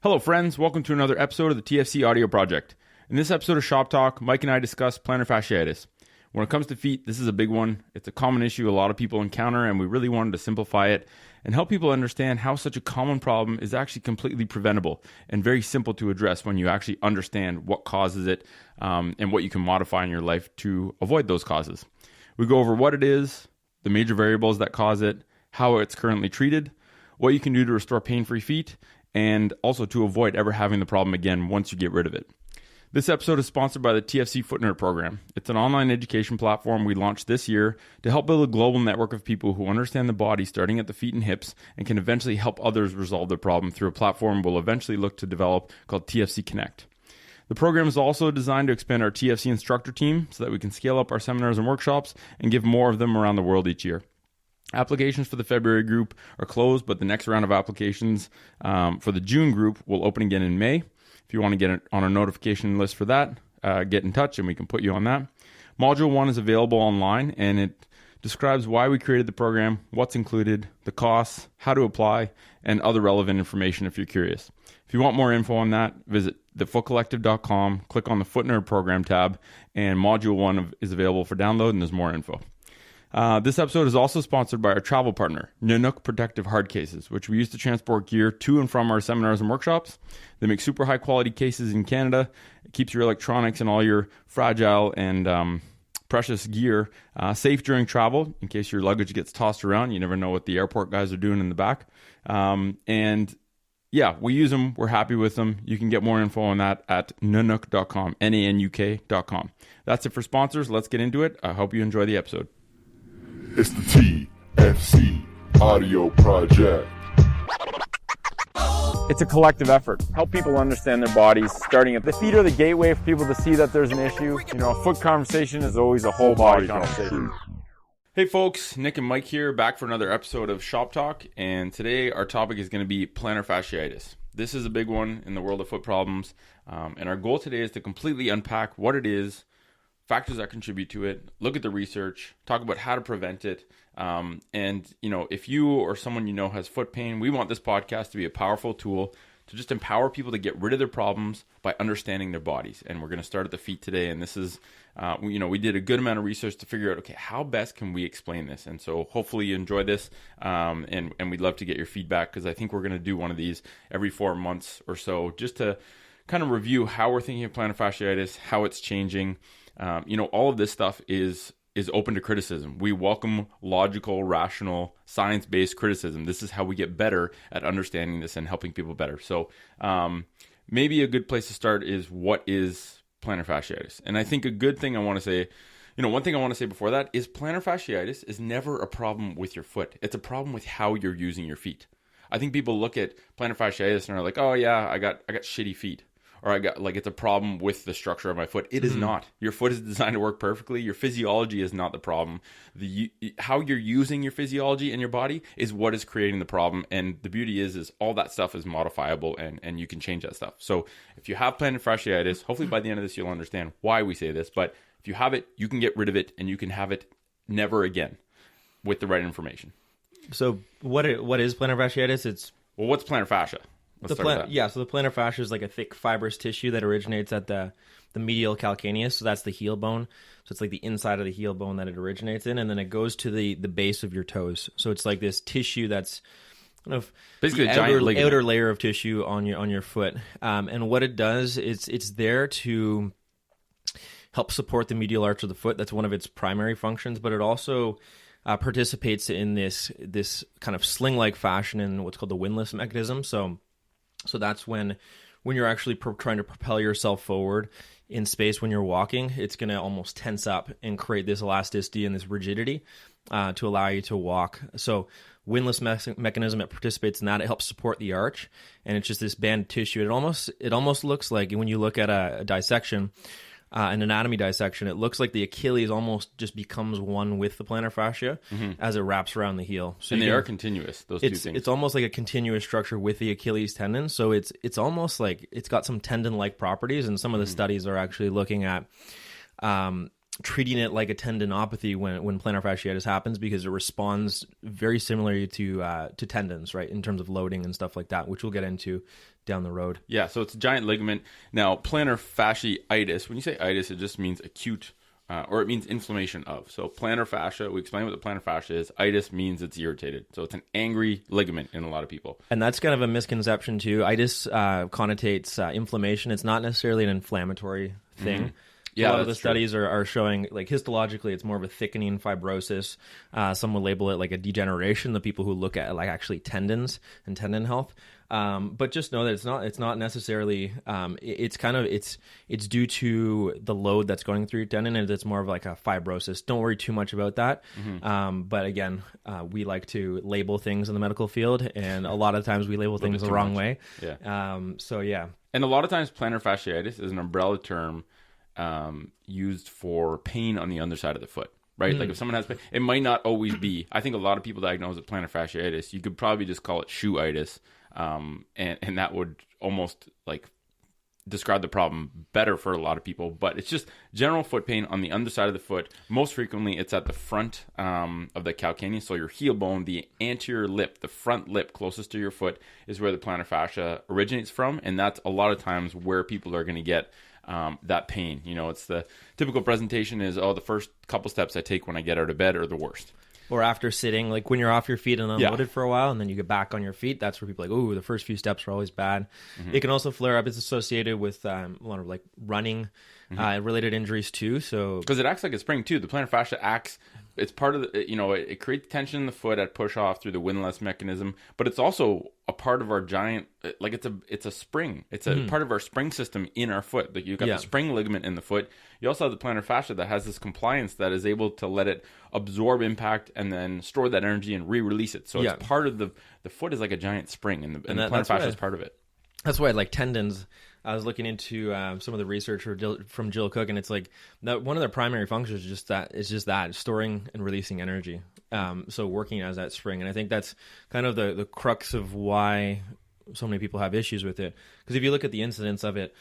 Hello friends, welcome to another episode of the TFC Audio Project. In this episode of Shop Talk, Mike and I discuss plantar fasciitis. When it comes to feet, this is a big one. It's a common issue a lot of people encounter, and we really wanted to simplify it and help people understand how such a common problem is actually completely preventable and very simple to address when you actually understand what causes it and what you can modify in your life to avoid those causes. We go over what it is, the major variables that cause it, how it's currently treated, what you can do to restore pain-free feet, and also to avoid ever having the problem again once you get rid of it. This episode is sponsored by the TFC Foot Nerd program. It's an online education platform we launched this year to help build a global network of people who understand the body starting at the feet and hips and can eventually help others resolve their problem through a platform we'll eventually look to develop called TFC Connect. The program is also designed to expand our TFC instructor team so that we can scale up our seminars and workshops and give more of them around the world each year. Applications for the February group are closed, but the next round of applications for the June group will open again in May. If you want to get on a notification list for that, get in touch and we can put you on that. Module 1 is available online, and it describes why we created the program, what's included, the costs, how to apply, and other relevant information if you're curious. If you want more info on that, visit thefootcollective.com, click on the Foot Nerd program tab, and Module 1 is available for download, and there's more info. This episode is also sponsored by our travel partner, Nanook Protective Hard Cases, which we use to transport gear to and from our seminars and workshops. They make super high quality cases in Canada. It keeps your electronics and all your fragile and precious gear safe during travel in case your luggage gets tossed around. You never know what the airport guys are doing in the back. And yeah, we use them. We're happy with them. You can get more info on that at nanook.com, Nanuk.com. That's it for sponsors. Let's get into it. I hope you enjoy the episode. It's the TFC Audio Project. It's a collective effort. Help people understand their bodies, starting at the feet are the gateway for people to see that there's an issue. You know, a foot conversation is always a whole body conversation. Hey folks, Nick and Mike here, back for another episode of Shop Talk, and today our topic is going to be plantar fasciitis. This is a big one in the world of foot problems, and our goal today is to completely unpack what it is, factors that contribute to it, look at the research, talk about how to prevent it. And, you know, if you or someone you know has foot pain, we want this podcast to be a powerful tool to just empower people to get rid of their problems by understanding their bodies. And we're going to start at the feet today. And this is, we did a good amount of research to figure out, okay, how best can we explain this? And so hopefully you enjoy this. And we'd love to get your feedback because I think we're going to do one of these every 4 months or so just to kind of review how we're thinking of plantar fasciitis, how it's changing. All of this stuff is open to criticism. We welcome logical, rational, science-based criticism. This is how we get better at understanding this and helping people better. So maybe a good place to start is what is plantar fasciitis? And I think a good thing I want to say, one thing I want to say before that is plantar fasciitis is never a problem with your foot. It's a problem with how you're using your feet. I think people look at plantar fasciitis and are like, oh yeah, I got shitty feet. Or it's a problem with the structure of my foot. It is not. Your foot is designed to work perfectly. Your physiology is not the problem. How you're using your physiology and your body is what is creating the problem. And the beauty is all that stuff is modifiable and you can change that stuff. So if you have plantar fasciitis, hopefully by the end of this you'll understand why we say this. But if you have it, you can get rid of it and you can have it never again with the right information. So what is plantar fasciitis? What's plantar fascia? So the plantar fascia is like a thick fibrous tissue that originates at the medial calcaneus. So that's the heel bone. So it's like the inside of the heel bone that it originates in, and then it goes to the base of your toes. So it's like this tissue that's kind of basically the a giant outer layer of tissue on your foot. And what it does is it's there to help support the medial arch of the foot. That's one of its primary functions, but it also participates in this kind of sling-like fashion in what's called the windlass mechanism. So that's when you're actually trying to propel yourself forward in space when you're walking, it's going to almost tense up and create this elasticity and this rigidity to allow you to walk. So windlass mechanism, it participates in that. It helps support the arch, and it's just this band of tissue. It almost looks like when you look at a dissection, an anatomy dissection, it looks like the Achilles almost just becomes one with the plantar fascia as it wraps around the heel. So and they are continuous, those two things. It's almost like a continuous structure with the Achilles tendon. So it's almost like it's got some tendon-like properties, and some of the studies are actually looking at treating it like a tendinopathy when plantar fasciitis happens, because it responds very similarly to tendons, right, in terms of loading and stuff like that, which we'll get into down the road. Yeah, so it's a giant ligament. Now, plantar fasciitis, when you say itis, it just means acute, or it means inflammation of. So plantar fascia, we explained what the plantar fascia is. Itis means it's irritated. So it's an angry ligament in a lot of people. And that's kind of a misconception too. Itis connotates inflammation. It's not necessarily an inflammatory thing. Mm-hmm. Yeah, a lot of the that's studies are showing, like, histologically, it's more of a thickening fibrosis. Some will label it like a degeneration, the people who look at, like, actually tendons and tendon health. But just know that it's not necessarily, it's due to the load that's going through your tendon, and it's more of like a fibrosis. Don't worry too much about that. Mm-hmm. But again, we like to label things in the medical field, and a lot of times we label things the wrong way. Yeah. So yeah. And a lot of times plantar fasciitis is an umbrella term used for pain on the underside of the foot, right? Like if someone has pain, it might not always be. I think a lot of people diagnosed with plantar fasciitis, you could probably just call it shoe-itis, and that would almost like describe the problem better for a lot of people. But it's just general foot pain on the underside of the foot. Most frequently, it's at the front of the calcaneus, so your heel bone, the anterior lip, the front lip closest to your foot is where the plantar fascia originates from, and that's a lot of times where people are going to get that pain. You know, it's the typical presentation is, the first couple steps I take when I get out of bed are the worst. Or after sitting, like when you're off your feet and unloaded for a while, and then you get back on your feet, that's where people are like, ooh, the first few steps are always bad. Mm-hmm. It can also flare up. It's associated with a lot of like running related injuries too. So because it acts like a spring too. The plantar fascia acts. It's part of the, it creates tension in the foot at push off through the windlass mechanism, but it's also a part of our giant, like it's a spring. It's a part of our spring system in our foot. Like you've got the spring ligament in the foot. You also have the plantar fascia that has this compliance that is able to let it absorb impact and then store that energy and re-release it. So it's part of the foot is like a giant spring, and the plantar fascia is part of it. That's why, like tendons, I was looking into some of the research from Jill Cook, and it's like that one of their primary functions is just that storing and releasing energy. So working as that spring, and I think that's kind of the crux of why so many people have issues with it. Because if you look at the incidence of it,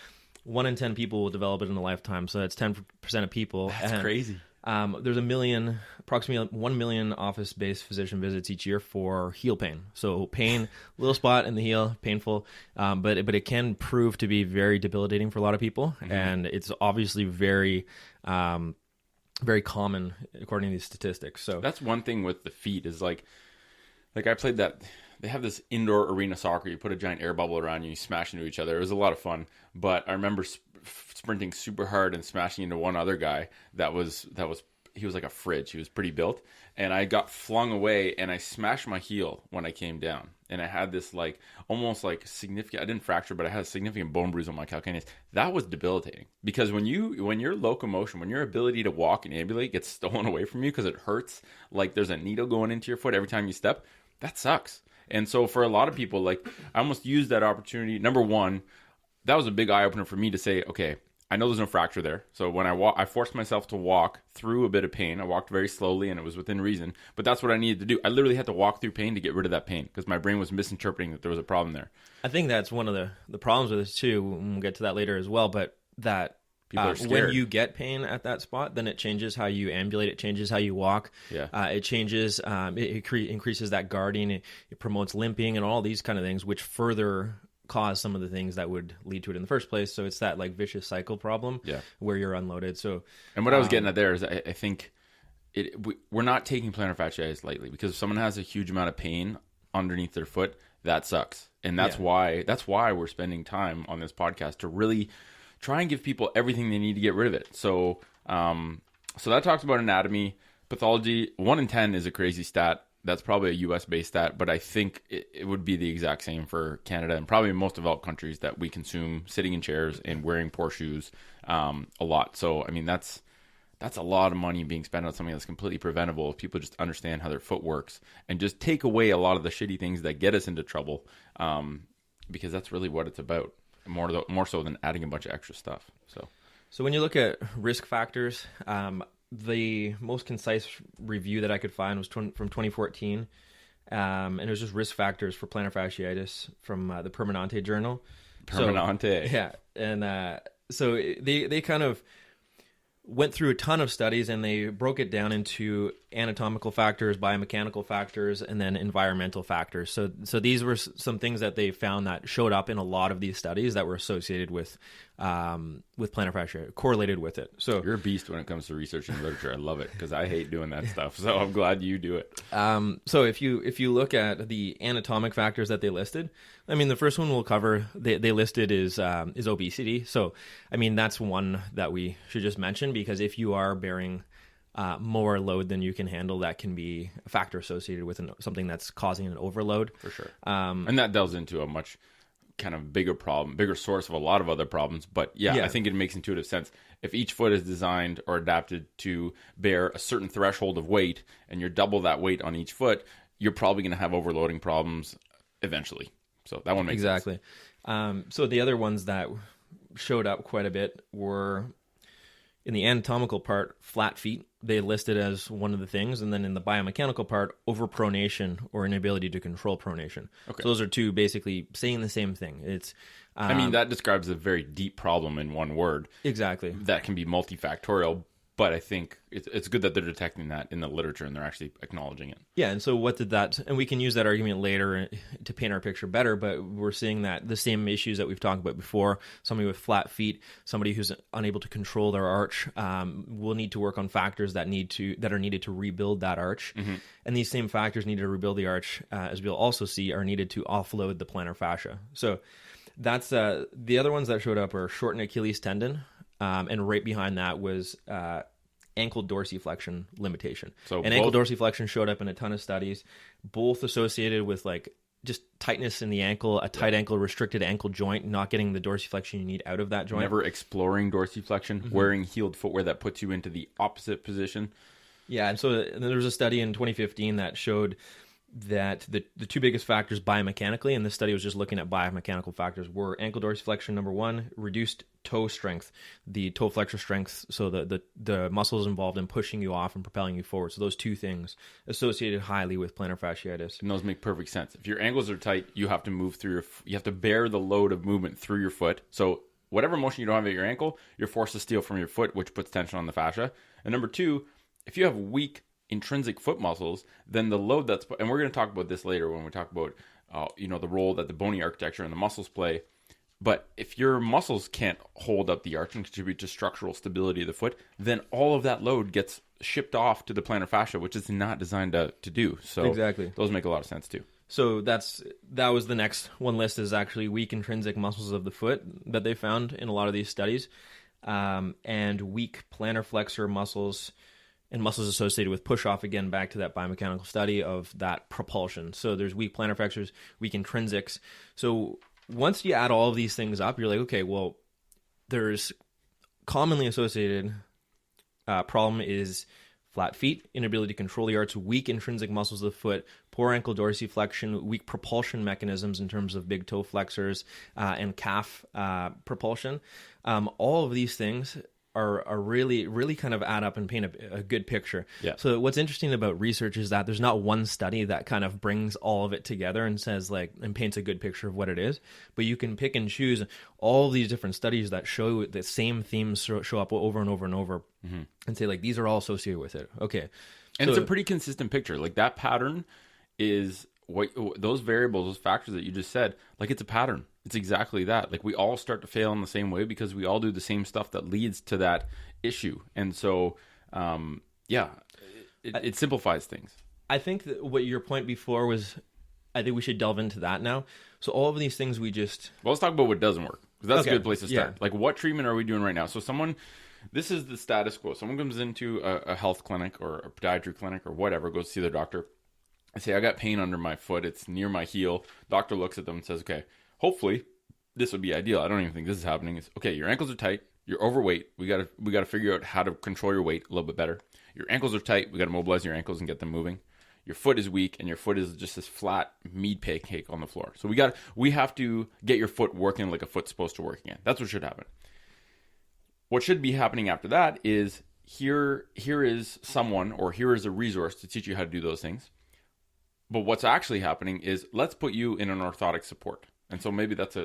1 in 10 people will develop it in a lifetime. So that's 10% of people. That's crazy. There's approximately 1 million office-based physician visits each year for heel pain. So pain, little spot in the heel, painful, but it can prove to be very debilitating for a lot of people, and it's obviously very, very common according to these statistics. So that's one thing with the feet is like I played that. They have this indoor arena soccer. You put a giant air bubble around you, you smash into each other. It was a lot of fun, but I remember sprinting super hard and smashing into one other guy he was like a fridge. He was pretty built, and I got flung away, and I smashed my heel when I came down, and I had this like almost like significant, I didn't fracture, but I had a significant bone bruise on my calcaneus. That was debilitating, because when your locomotion, when your ability to walk and ambulate gets stolen away from you because it hurts, like there's a needle going into your foot every time you step, that sucks. And so for a lot of people, like I almost used that opportunity. Number one, that was a big eye opener for me to say, okay, I know there's no fracture there. So when I forced myself to walk through a bit of pain. I walked very slowly, and it was within reason. But that's what I needed to do. I literally had to walk through pain to get rid of that pain because my brain was misinterpreting that there was a problem there. I think that's one of the problems with this too. We'll get to that later as well. But that people are scared. When you get pain at that spot, then it changes how you ambulate. It changes how you walk. Yeah. It changes. It increases that guarding. It promotes limping and all these kind of things, which further cause some of the things that would lead to it in the first place. So it's that like vicious cycle problem where you're unloaded. So, and what I was getting at there is I think we're not taking plantar fasciitis lightly, because if someone has a huge amount of pain underneath their foot, that sucks. And that's why we're spending time on this podcast to really try and give people everything they need to get rid of it. So, so that talks about anatomy, pathology. 1 in 10 is a crazy stat. That's probably a U.S. based stat, but I think it would be the exact same for Canada and probably most developed countries that we consume sitting in chairs and wearing poor shoes a lot. So, I mean, that's a lot of money being spent on something that's completely preventable if people just understand how their foot works and just take away a lot of the shitty things that get us into trouble, because that's really what it's about, more so than adding a bunch of extra stuff. So when you look at risk factors, the most concise review that I could find was from 2014, and it was just risk factors for plantar fasciitis from the Permanente journal. Permanente. So, yeah, and so they kind of went through a ton of studies, and they broke it down into anatomical factors, biomechanical factors, and then environmental factors. So these were some things that they found that showed up in a lot of these studies that were associated with plantar fasciitis, correlated with it. So You're a beast when it comes to research and literature. I love it because I hate doing that stuff. So I'm glad you do it. So if you look at the anatomic factors that they listed, I mean, the first one we'll cover, they listed is obesity. So, I mean, that's one that we should just mention, because if you are bearing more load than you can handle, that can be a factor associated with something that's causing an overload. For sure. And that delves into a much kind of bigger source of a lot of other problems. But yeah, I think it makes intuitive sense. If each foot is designed or adapted to bear a certain threshold of weight, and you're double that weight on each foot, you're probably going to have overloading problems eventually. So that one makes sense. So the other ones that showed up quite a bit were in the anatomical part, flat feet. They listed as one of the things. And then in the biomechanical part, overpronation or inability to control pronation. Okay. So those are two basically saying the same thing. It's I mean, that describes a very deep problem in one word. Exactly. That can be multifactorial, but I think it's good that they're detecting that in the literature and they're actually acknowledging it. Yeah, and so what did that... And we can use that argument later to paint our picture better, but we're seeing that the same issues that we've talked about before, somebody with flat feet, somebody who's unable to control their arch, will need to work on factors that are needed to rebuild that arch. Mm-hmm. And these same factors needed to rebuild the arch, as we'll also see, are needed to offload the plantar fascia. So that's the other ones that showed up are shortened Achilles tendon, and right behind that was ankle dorsiflexion limitation. Ankle dorsiflexion showed up in a ton of studies, both associated with like just tightness in the ankle, a tight ankle, restricted ankle joint, not getting the dorsiflexion you need out of that joint. Never exploring dorsiflexion, wearing heeled footwear that puts you into the opposite position. Yeah, and so there was a study in 2015 that showed that the two biggest factors biomechanically, and this study was just looking at biomechanical factors, were ankle dorsiflexion, number one, reduced toe strength, the toe flexor strength, so the muscles involved in pushing you off and propelling you forward. So those two things associated highly with plantar fasciitis. And those make perfect sense. If your ankles are tight, you have to move through you have to bear the load of movement through your foot. So whatever motion you don't have at your ankle, you're forced to steal from your foot, which puts tension on the fascia. And number two, if you have weak intrinsic foot muscles, then the load and we're going to talk about this later when we talk about the role that the bony architecture and the muscles play. But if your muscles can't hold up the arch and contribute to structural stability of the foot, then all of that load gets shipped off to the plantar fascia, which is not designed to do. So exactly, those make a lot of sense too. So that was the next one list, is actually weak intrinsic muscles of the foot that they found in a lot of these studies, and weak plantar flexor muscles and muscles associated with push-off, again, back to that biomechanical study of that propulsion. So there's weak plantar flexors, weak intrinsics. So once you add all of these things up, you're like, okay, well, there's commonly associated problem is flat feet, inability to control the arch, weak intrinsic muscles of the foot, poor ankle dorsiflexion, weak propulsion mechanisms in terms of big toe flexors and calf propulsion. All of these things are really, really kind of add up and paint a good picture. Yeah. So what's interesting about research is that there's not one study that kind of brings all of it together and says and paints a good picture of what it is, but you can pick and choose all of these different studies that show the same themes show up over and over and over, and say these are all associated with it. Okay. And it's a pretty consistent picture. Like that pattern is what those variables, those factors that you just said, it's a pattern. It's exactly that. We all start to fail in the same way because we all do the same stuff that leads to that issue. And so, it simplifies things. I think that what your point before was, I think we should delve into that now. So all of these things well, let's talk about what doesn't work, because that's a good place to start. Yeah. What treatment are we doing right now? So this is the status quo. Someone comes into a health clinic or a podiatry clinic or whatever, goes to see their doctor. I say, I got pain under my foot. It's near my heel. Doctor looks at them and says, okay, hopefully this would be ideal. I don't even think this is happening. It's okay. Your ankles are tight. You're overweight. We got to figure out how to control your weight a little bit better. Your ankles are tight. We got to mobilize your ankles and get them moving. Your foot is weak, and your foot is just this flat meat pancake on the floor. So we have to get your foot working like a foot's supposed to work again. That's what should happen. What should be happening after that is here is someone, or here is a resource to teach you how to do those things. But what's actually happening is, let's put you in an orthotic support. And so maybe that's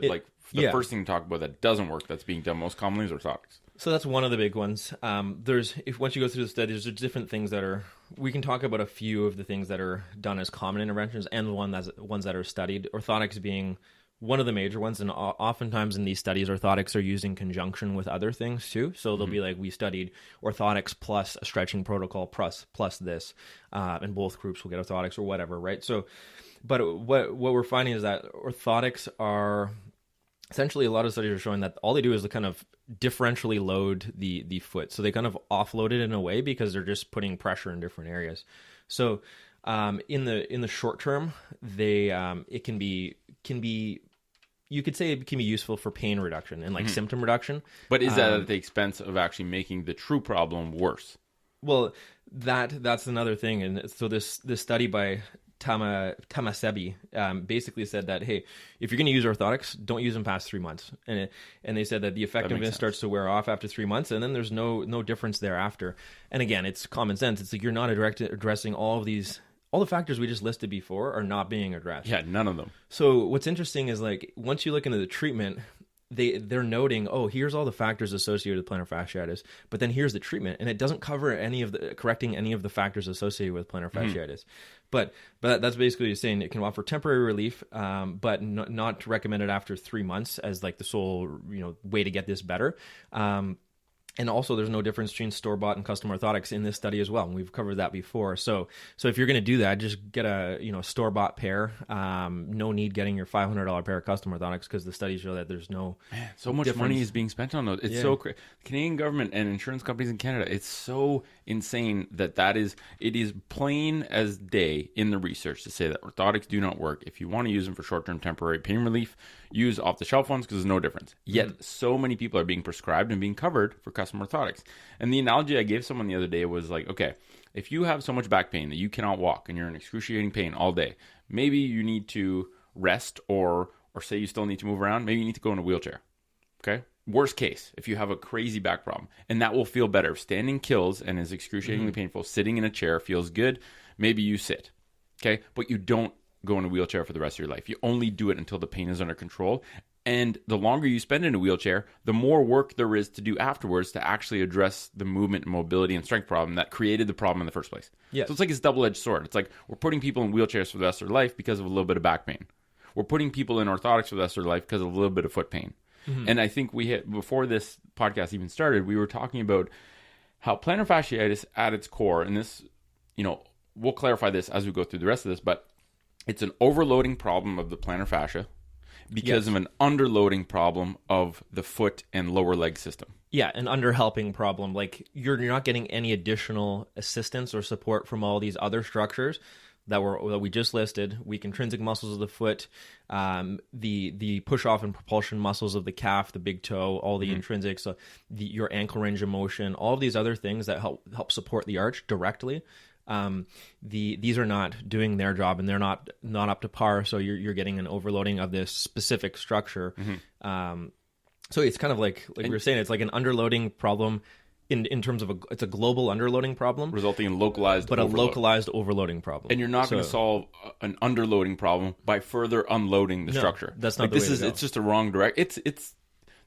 the first thing to talk about that doesn't work that's being done most commonly is orthotics. So that's one of the big ones. Once you go through the studies, there's different things that are. We can talk about a few of the things that are done as common interventions and the ones that are studied. Orthotics being one of the major ones, and oftentimes in these studies, orthotics are used in conjunction with other things too. So they'll be like, we studied orthotics plus a stretching protocol plus this, and both groups will get orthotics or whatever, right? So, but what we're finding is that orthotics are essentially, a lot of studies are showing that all they do is to kind of differentially load the foot. So they kind of offload it in a way because they're just putting pressure in different areas. So in the short term, it can be you could say it can be useful for pain reduction and like symptom reduction. But is that at the expense of actually making the true problem worse? Well, that's another thing. And so this study by Tamasebi basically said that, hey, if you're going to use orthotics, don't use them past 3 months. And they said that the effectiveness starts to wear off after 3 months, and then there's no difference thereafter. And again, it's common sense. It's like you're not addressing all the factors we just listed before are not being addressed. Yeah, none of them. So what's interesting is, like, once you look into the treatment, they're noting, oh, here's all the factors associated with plantar fasciitis, but then here's the treatment, and it doesn't cover correcting any of the factors associated with plantar fasciitis. But that's basically saying it can offer temporary relief, but not recommended after 3 months as like the sole way to get this better. And also, there's no difference between store-bought and custom orthotics in this study as well. And we've covered that before. So if you're going to do that, just get a store-bought pair. No need getting your $500 pair of custom orthotics because the studies show that there's no so much difference. money is being spent on those. It's so crazy. Canadian government and insurance companies in Canada, it's so insane that it is plain as day in the research to say that orthotics do not work. If you want to use them for short-term temporary pain relief, use off-the-shelf ones because there's no difference. Yet so many people are being prescribed and being covered for custom orthotics. And the analogy I gave someone the other day was like, okay, if you have so much back pain that you cannot walk and you're in excruciating pain all day, maybe you need to rest or say you still need to move around. Maybe you need to go in a wheelchair. Okay? Worst case, if you have a crazy back problem, and that will feel better. Standing kills and is excruciatingly painful. Sitting in a chair feels good. Maybe you sit. Okay? But you don't go in a wheelchair for the rest of your life. You only do it until the pain is under control. And the longer you spend in a wheelchair, the more work there is to do afterwards to actually address the movement, mobility, and strength problem that created the problem in the first place. Yes. So it's like this double-edged sword. It's like we're putting people in wheelchairs for the rest of their life because of a little bit of back pain. We're putting people in orthotics for the rest of their life because of a little bit of foot pain. And I think before this podcast even started, we were talking about how plantar fasciitis at its core, and this, we'll clarify this as we go through the rest of this, but it's an overloading problem of the plantar fascia because of an underloading problem of the foot and lower leg system. Yeah, an underhelping problem. Like you're not getting any additional assistance or support from all these other structures that we just listed. Weak intrinsic muscles of the foot, the push off and propulsion muscles of the calf, the big toe, all the intrinsics, your ankle range of motion, all of these other things that help support the arch directly. These are not doing their job, and they're not up to par. So you're getting an overloading of this specific structure. So it's kind of like we were saying, it's like an underloading problem. In terms of it's a global underloading problem, resulting in localized, but overload. A localized overloading problem. And you're not going to solve an underloading problem by further unloading the structure. That's not the way to go. It's just a wrong direct. It's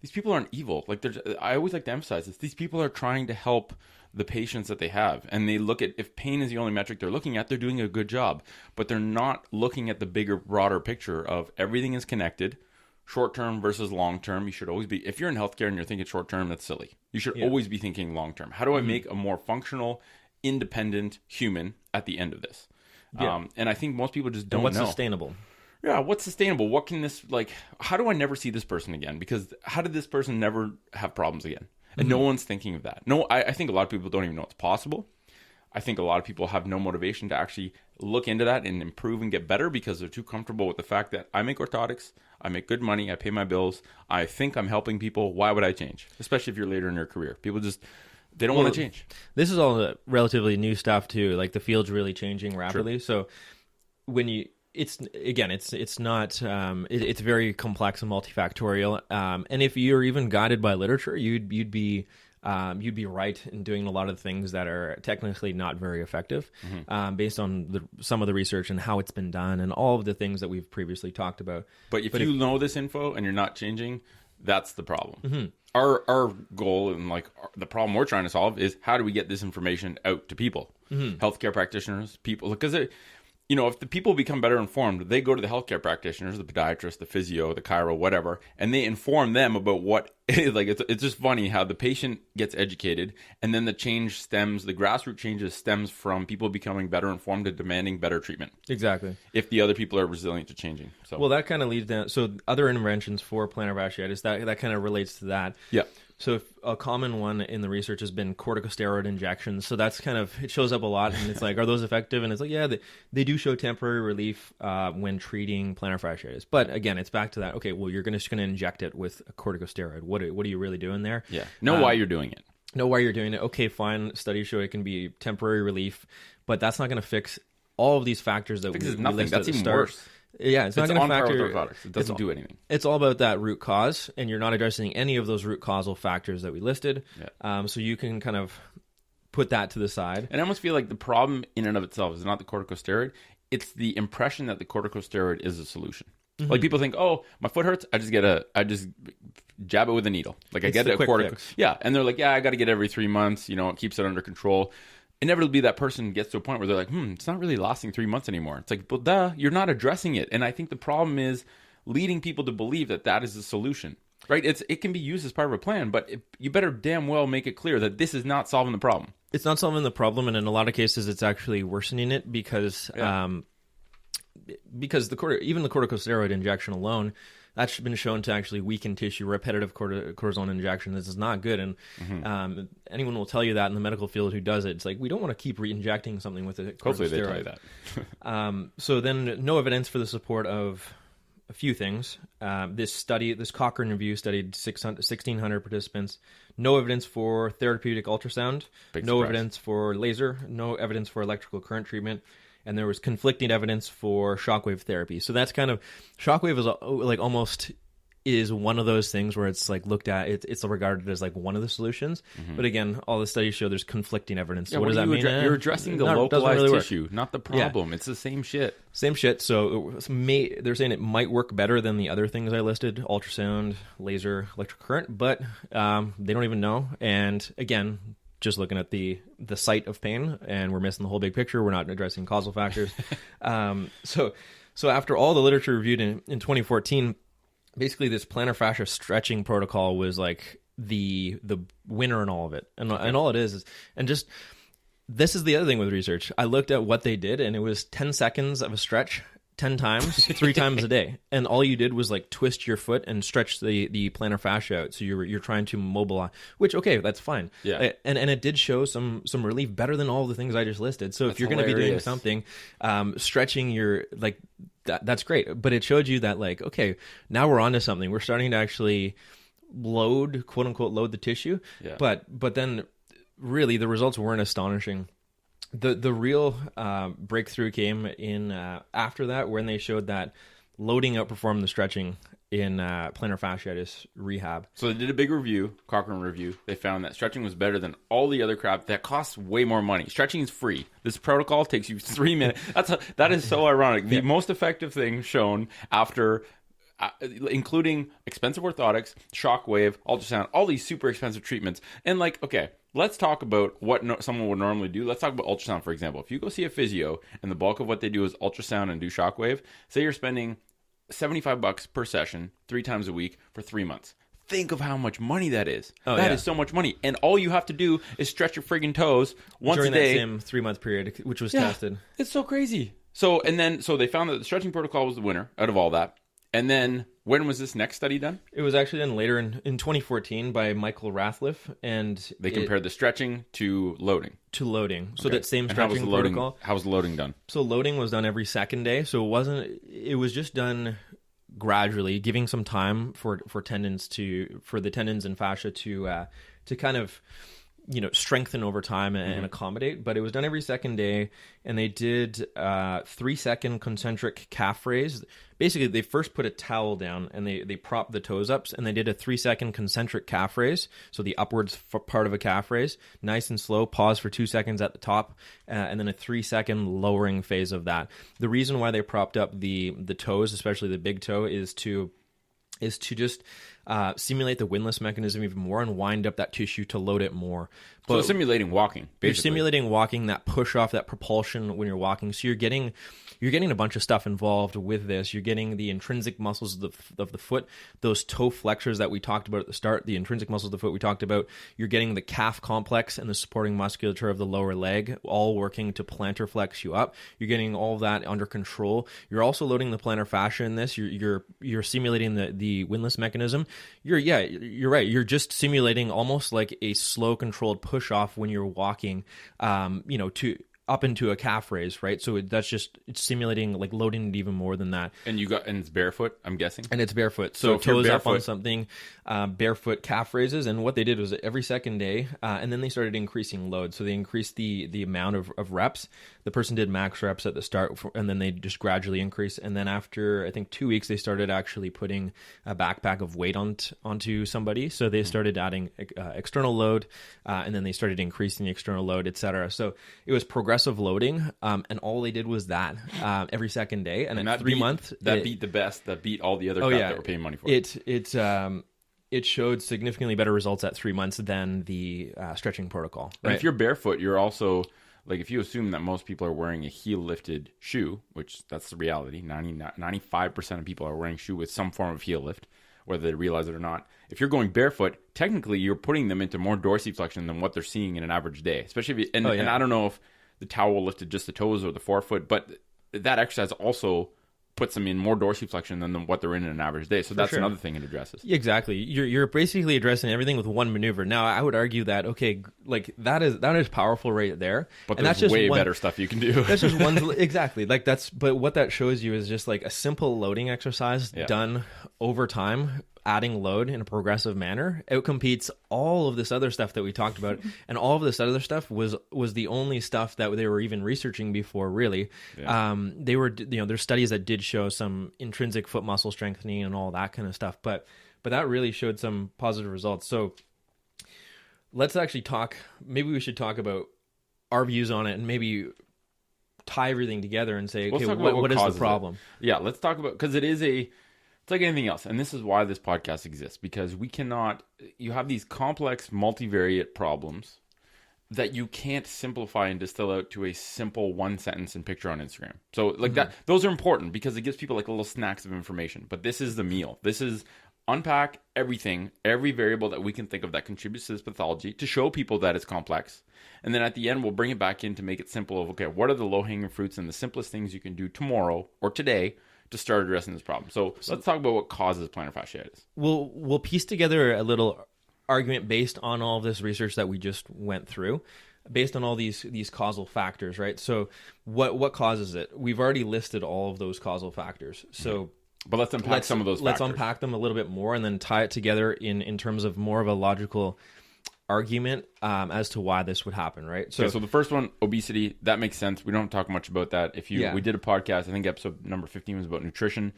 these people aren't evil. Like I always like to emphasize this. These people are trying to help the patients that they have, and they look at if pain is the only metric they're looking at, they're doing a good job. But they're not looking at the bigger, broader picture of everything is connected. Short-term versus long-term. You should always be, if you're in healthcare and you're thinking short-term, that's silly. You should always be thinking long-term. How do I make a more functional, independent human at the end of this? And I think most people just don't know. What's sustainable? Yeah, what's sustainable? What can this, how do I never see this person again? Because how did this person never have problems again? And no one's thinking of that. No, I think a lot of people don't even know it's possible. I think a lot of people have no motivation to actually look into that and improve and get better because they're too comfortable with the fact that I make orthotics, I make good money, I pay my bills, I think I'm helping people. Why would I change? Especially if you're later in your career. People just, they don't want to change. This is all relatively new stuff too. Like the field's really changing rapidly. Sure. So when you, it's not, it's very complex and multifactorial. And if you're even guided by literature, you'd be you'd be right in doing a lot of things that are technically not very effective, based on some of the research and how it's been done and all of the things that we've previously talked about. But if you know this info and you're not changing, that's the problem. Our goal and the problem we're trying to solve is how do we get this information out to people, healthcare practitioners, people, because if the people become better informed, they go to the healthcare practitioners, the podiatrist, the physio, the chiro, whatever, and they inform them about what, it's just funny how the patient gets educated, and then the grassroots changes stems from people becoming better informed and demanding better treatment. Exactly. If the other people are resilient to changing. So. Well, that kind of leads down, so other interventions for plantar fasciitis, that kind of relates to that. Yeah. So a common one in the research has been corticosteroid injections. So that's it shows up a lot, and it's like, are those effective? And it's like, yeah, they do show temporary relief when treating plantar fasciitis. But again, it's back to that. Okay, well, you're just going to inject it with a corticosteroid. What are you really doing there? Yeah. Know why you're doing it. Know why you're doing it. Okay, fine. Studies show it can be temporary relief, but that's not going to fix all of these factors that we listed That's at the even start. Worse. Yeah, it's not going to factor. It doesn't do anything. It's all about that root cause, and you're not addressing any of those root causal factors that we listed. Yeah. So you can kind of put that to the side. And I almost feel like the problem in and of itself is not the corticosteroid. It's the impression that the corticosteroid is a solution. Like people think, oh, my foot hurts. I just jab it with a needle. Like I get a corticosteroid. Yeah, and they're like, yeah, I got to get it every 3 months. It keeps it under control. Inevitably, that person gets to a point where they're like, it's not really lasting 3 months anymore. It's like, well, duh, you're not addressing it. And I think the problem is leading people to believe that is the solution, right? It can be used as part of a plan, but you better damn well make it clear that this is not solving the problem. It's not solving the problem, and in a lot of cases, it's actually worsening it because even the corticosteroid injection alone, that's been shown to actually weaken tissue. Repetitive cortisone injection, this is not good, and anyone will tell you that in the medical field who does it. It's like, we don't want to keep re-injecting something with a corticosteroid. Hopefully they tell you that. So then no evidence for the support of a few things. This Cochrane review studied 1,600 participants. No evidence for therapeutic ultrasound. No evidence for laser. No evidence for electrical current treatment. And there was conflicting evidence for shockwave therapy. So that's kind of, shockwave is like almost is one of those things where it's like looked at, it's regarded as like one of the solutions. But again, all the studies show there's conflicting evidence. So what does that mean? You're addressing the localized tissue, not the problem. Yeah. It's the same shit. Same shit. So they're saying it might work better than the other things I listed, ultrasound, laser, electric current, but they don't even know. And again, just looking at the site of pain, and we're missing the whole big picture. We're not addressing causal factors. So after all the literature reviewed in 2014, basically this plantar fascia stretching protocol was like the winner in all of it. And all it is and just, this is the other thing with research. I looked at what they did, and it was 10 seconds of a stretch 10 times, 3 times a day. And all you did was like twist your foot and stretch the plantar fascia out. So you're trying to mobilize, which, okay, that's fine. Yeah. And it did show some relief, better than all the things I just listed. So if you're going to be doing something, stretching your, like, that's great. But it showed you that, like, okay, now we're onto something. We're starting to actually load, quote unquote, load the tissue. Yeah. But then really the results weren't astonishing. The real breakthrough came in after that, when they showed that loading outperformed the stretching in plantar fasciitis rehab. So they did a big review, Cochrane review. They found that stretching was better than all the other crap that costs way more money. Stretching is free. This protocol takes you 3 minutes. That is so ironic. The most effective thing shown after, including expensive orthotics, shockwave, ultrasound, all these super expensive treatments. And like, okay, let's talk about what someone would normally do. Let's talk about ultrasound, for example. If you go see a physio and the bulk of what they do is ultrasound and do shockwave, say you're spending $75 per session 3 times a week for 3 months. Think of how much money that is. That is so much money. And all you have to do is stretch your friggin' toes once a day. During that same 3-month period, which was tested. It's so crazy. So they found that the stretching protocol was the winner out of all that. And then, when was this next study done? It was actually done later in 2014 by Michael Rathliff, and they compared the stretching to loading. So that same stretching protocol. How was the loading done? So loading was done every second day. So it was just done gradually, giving some time for the tendons and fascia to kind of strengthen over time and accommodate, but it was done every second day, and they did 3-second concentric calf raise. Basically, they first put a towel down and they propped the toes up, and they did a 3-second concentric calf raise, so the upwards part of a calf raise, nice and slow, pause for 2 seconds at the top, and then a 3-second lowering phase of that. The reason why they propped up the toes, especially the big toe, is to just simulate the windlass mechanism even more and wind up that tissue to load it more. So simulating walking, basically. You're simulating walking, that push off, that propulsion when you're walking. So you're getting a bunch of stuff involved with this. You're getting the intrinsic muscles of the foot, those toe flexors that we talked about at the start, the intrinsic muscles of the foot we talked about. You're getting the calf complex and the supporting musculature of the lower leg, all working to plantar flex you up. You're getting all of that under control. You're also loading the plantar fascia in this. You're simulating the windlass mechanism. You're right. You're just simulating almost like a slow, controlled push off when you're walking, to up into a calf raise, right? So it's simulating, like loading it even more than that. And it's barefoot, I'm guessing. And it's barefoot. So toes up on something, barefoot calf raises. And what they did was every second day, and then they started increasing load. So they increased the amount of reps. The person did max reps at the start, and then they just gradually increase. And then after, I think, 2 weeks, they started actually putting a backpack of weight onto somebody. So they started adding external load, and then they started increasing the external load, et cetera. So it was progressive loading, and all they did was that every second day. And in 3 months, that beat the best. That beat all the other crap that we're paying money for. It showed significantly better results at 3 months than the stretching protocol. Right? And if you're barefoot, you're also, like, if you assume that most people are wearing a heel-lifted shoe, which that's the reality, 95% of people are wearing shoe with some form of heel lift, whether they realize it or not. If you're going barefoot, technically you're putting them into more dorsiflexion than what they're seeing in an average day. Especially and I don't know if the towel lifted just the toes or the forefoot, but that exercise also puts them in more dorsiflexion than what they're in an average day. So that's another thing it addresses. Exactly. You're basically addressing everything with one maneuver. Now, I would argue that, okay, like that is powerful right there. But there's just way better stuff you can do. That's just one, exactly. Like but what that shows you is just like a simple loading exercise done over time, adding load in a progressive manner, outcompetes all of this other stuff that we talked about. And all of this other stuff was the only stuff that they were even researching before, really. Yeah. There's studies that did show some intrinsic foot muscle strengthening and all that kind of stuff, but that really showed some positive results. So let's actually maybe we should talk about our views on it and maybe tie everything together and say, okay, what is the problem? Yeah, let's talk about, because it's like anything else, and this is why this podcast exists, because you have these complex multivariate problems that you can't simplify and distill out to a simple one sentence and picture on Instagram. So like that, those are important because it gives people like little snacks of information, but this is the meal. This is unpack everything, every variable that we can think of that contributes to this pathology to show people that it's complex. And then at the end, we'll bring it back in to make it simple of, okay, what are the low-hanging fruits and the simplest things you can do tomorrow or today to start addressing this problem. So let's talk about what causes plantar fasciitis. We'll piece together a little argument based on all of this research that we just went through, based on all these causal factors, right? So what causes it? We've already listed all of those causal factors. So but let's unpack some of those factors. Let's unpack them a little bit more and then tie it together in terms of more of a logical argument as to why this would happen, right? So the first one, obesity, that makes sense. We don't talk much about that. We did a podcast, I think episode number 15 was about nutrition.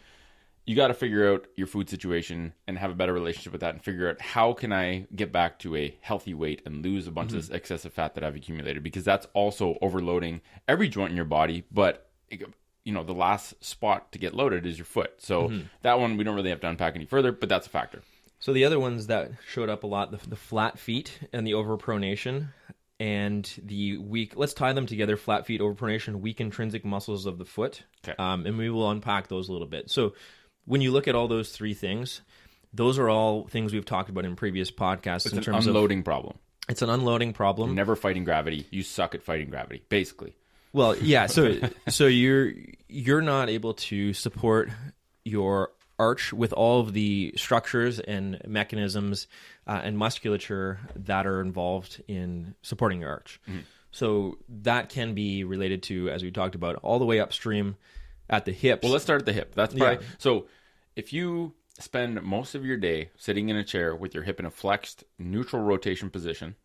You got to figure out your food situation and have a better relationship with that and figure out how can I get back to a healthy weight and lose a bunch of this excessive fat that I've accumulated, because that's also overloading every joint in your body. But the last spot to get loaded is your foot. So that one we don't really have to unpack any further, but that's a factor. So the other ones that showed up a lot, the flat feet and the overpronation and the weak, let's tie them together, flat feet, overpronation, weak intrinsic muscles of the foot. Okay. And we will unpack those a little bit. So when you look at all those three things, those are all things we've talked about in previous podcasts. It's an unloading problem. It's an unloading problem. You're never fighting gravity. You suck at fighting gravity, basically. Well, yeah. So you're not able to support your arch with all of the structures and mechanisms and musculature that are involved in supporting your arch. So that can be related to, as we talked about, all the way upstream at the hips. Well, let's start at the hip. That's probably, so if you spend most of your day sitting in a chair with your hip in a flexed neutral rotation position,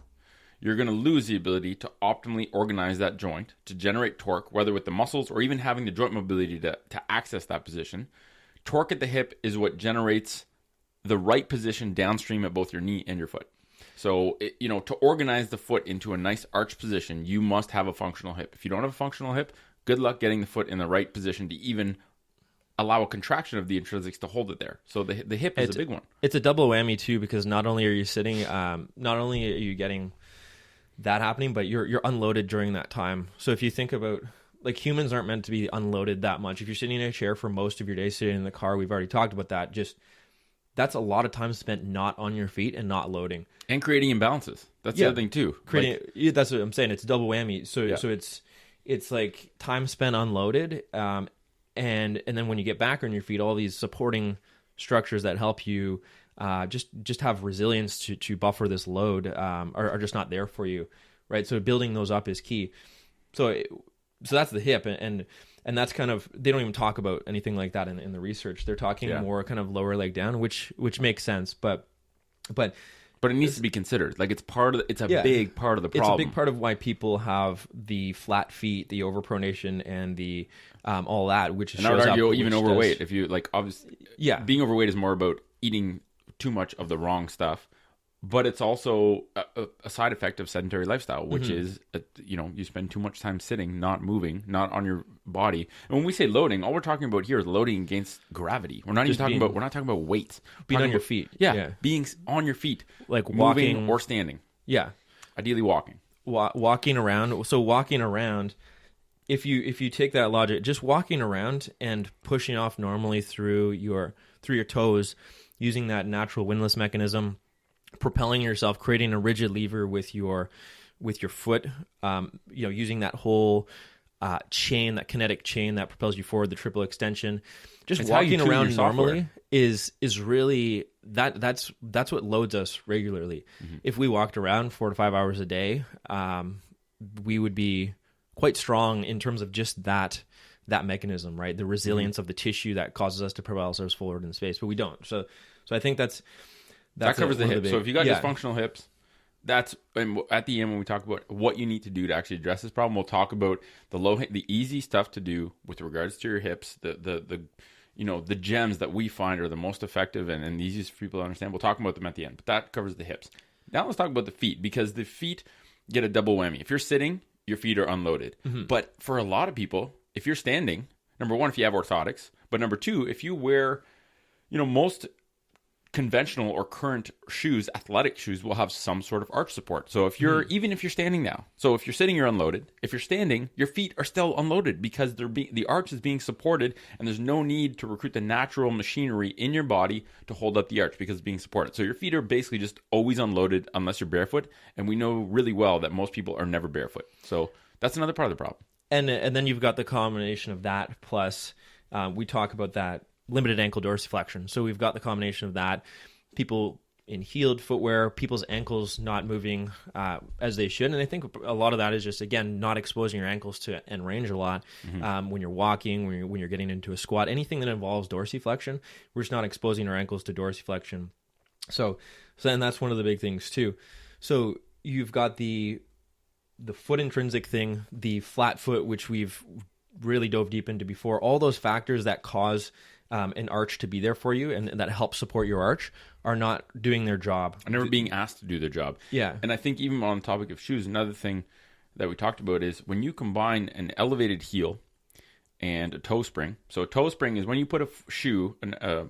you're going to lose the ability to optimally organize that joint, to generate torque, whether with the muscles or even having the joint mobility to access that position. Torque at the hip is what generates the right position downstream at both your knee and your foot. So, to organize the foot into a nice arch position, you must have a functional hip. If you don't have a functional hip, good luck getting the foot in the right position to even allow a contraction of the intrinsics to hold it there. So the hip is a big one. It's a double whammy too, because not only are you sitting, not only are you getting that happening, but you're unloaded during that time. So if you think about, like, humans aren't meant to be unloaded that much. If you're sitting in a chair for most of your day, sitting in the car, we've already talked about that. That's a lot of time spent not on your feet and not loading. And creating imbalances. That's the other thing too. That's what I'm saying. It's double whammy. So it's like time spent unloaded, and then when you get back on your feet, all these supporting structures that help you just have resilience to buffer this load are just not there for you, right? So building those up is key. So that's the hip, and that's kind of, they don't even talk about anything like that in the research. They're talking more kind of lower leg down, which makes sense, but it needs to be considered. Like, it's a big part of the problem. It's a big part of why people have the flat feet, the overpronation, and the all that, which shows up. And I would argue even overweight. If you, like, obviously, being overweight is more about eating too much of the wrong stuff, but it's also a side effect of sedentary lifestyle, which is, you spend too much time sitting, not moving, not on your body. And when we say loading, all we're talking about here is loading against gravity. We're not talking about weights. Being on your feet. Yeah, being on your feet, like walking walking or standing. Yeah, ideally walking. Walking around. So walking around. If you take that logic, just walking around and pushing off normally through your toes, using that natural windlass mechanism, propelling yourself, creating a rigid lever with your foot, using that whole chain, that kinetic chain that propels you forward, the triple extension. Just it's walking around normally is really that's what loads us regularly. If we walked around 4 to 5 hours a day, we would be quite strong in terms of just that mechanism, right? The resilience of the tissue that causes us to propel ourselves forward in space, but we don't. So I think that covers the hips. So if you got dysfunctional hips, that's, and at the end when we talk about what you need to do to actually address this problem, we'll talk about the easy stuff to do with regards to your hips, the gems that we find are the most effective and the easiest for people to understand. We'll talk about them at the end, but that covers the hips. Now let's talk about the feet, because the feet get a double whammy. If you're sitting, your feet are unloaded. But for a lot of people, if you're standing, number one, if you have orthotics, but number two, if you wear, most conventional or current shoes, athletic shoes, will have some sort of arch support. So even if you're standing now, so if you're sitting, you're unloaded. If you're standing, your feet are still unloaded because the arch is being supported, and there's no need to recruit the natural machinery in your body to hold up the arch because it's being supported. So your feet are basically just always unloaded unless you're barefoot, and we know really well that most people are never barefoot. So that's another part of the problem. And then you've got the combination of that plus we talk about that limited ankle dorsiflexion. So we've got the combination of that. People in heeled footwear, people's ankles not moving as they should. And I think a lot of that is just, again, not exposing your ankles to end range a lot. When you're walking, when you're getting into a squat, anything that involves dorsiflexion, we're just not exposing our ankles to dorsiflexion. So then that's one of the big things too. So you've got the foot intrinsic thing, the flat foot, which we've really dove deep into before. All those factors that cause an arch to be there for you and that help support your arch are not doing their job. Are never being asked to do their job. Yeah. And I think even on the topic of shoes, another thing that we talked about is when you combine an elevated heel and a toe spring. So a toe spring is when you put a shoe,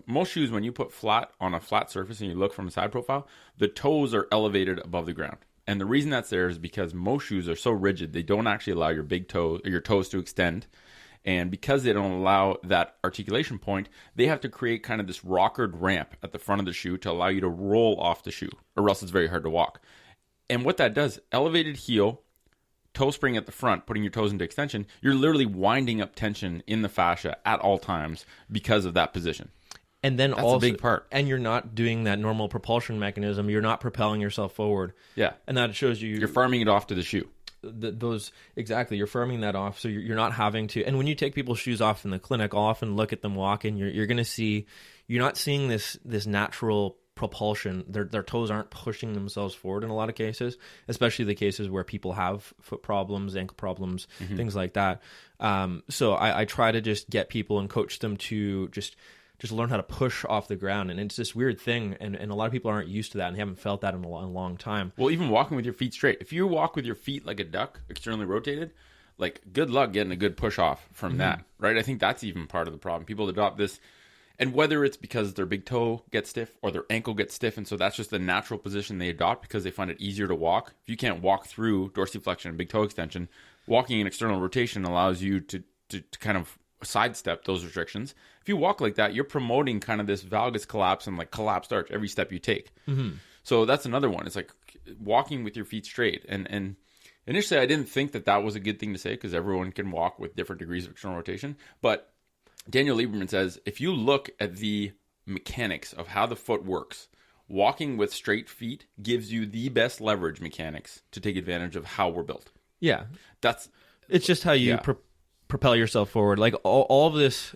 most shoes, when you put flat on a flat surface and you look from a side profile, the toes are elevated above the ground. And the reason that's there is because most shoes are so rigid, they don't actually allow your big toe or your toes to extend. And because they don't allow that articulation point, they have to create kind of this rockered ramp at the front of the shoe to allow you to roll off the shoe, or else it's very hard to walk. And what that does, elevated heel, toe spring at the front, putting your toes into extension, you're literally winding up tension in the fascia at all times because of that position. And then that's also a big part. And you're not doing that normal propulsion mechanism. You're not propelling yourself forward. Yeah. And that shows you're farming it off to the shoe. Exactly, you're firming that off, so you're not having to. And when you take people's shoes off in the clinic, I'll often look at them walking. You're going to see, you're not seeing this natural propulsion. Their toes aren't pushing themselves forward in a lot of cases, especially the cases where people have foot problems, ankle problems, things like that. So I try to just get people and coach them to just learn how to push off the ground. And it's this weird thing, and a lot of people aren't used to that and haven't felt that in a long time. Well, even walking with your feet straight. If you walk with your feet like a duck, externally rotated, like, good luck getting a good push off from that, right? I think that's even part of the problem. People adopt this, and whether it's because their big toe gets stiff or their ankle gets stiff, and so that's just the natural position they adopt because they find it easier to walk. If you can't walk through dorsiflexion and big toe extension, walking in external rotation allows you to kind of sidestep those restrictions. If you walk like that, you're promoting kind of this valgus collapse and like collapsed arch every step you take. So that's another one. It's like walking with your feet straight. And initially I didn't think that was a good thing to say because everyone can walk with different degrees of external rotation. But Daniel Lieberman says, if you look at the mechanics of how the foot works, walking with straight feet gives you the best leverage mechanics to take advantage of how we're built. Yeah. It's just how you propel yourself forward. Like all of this,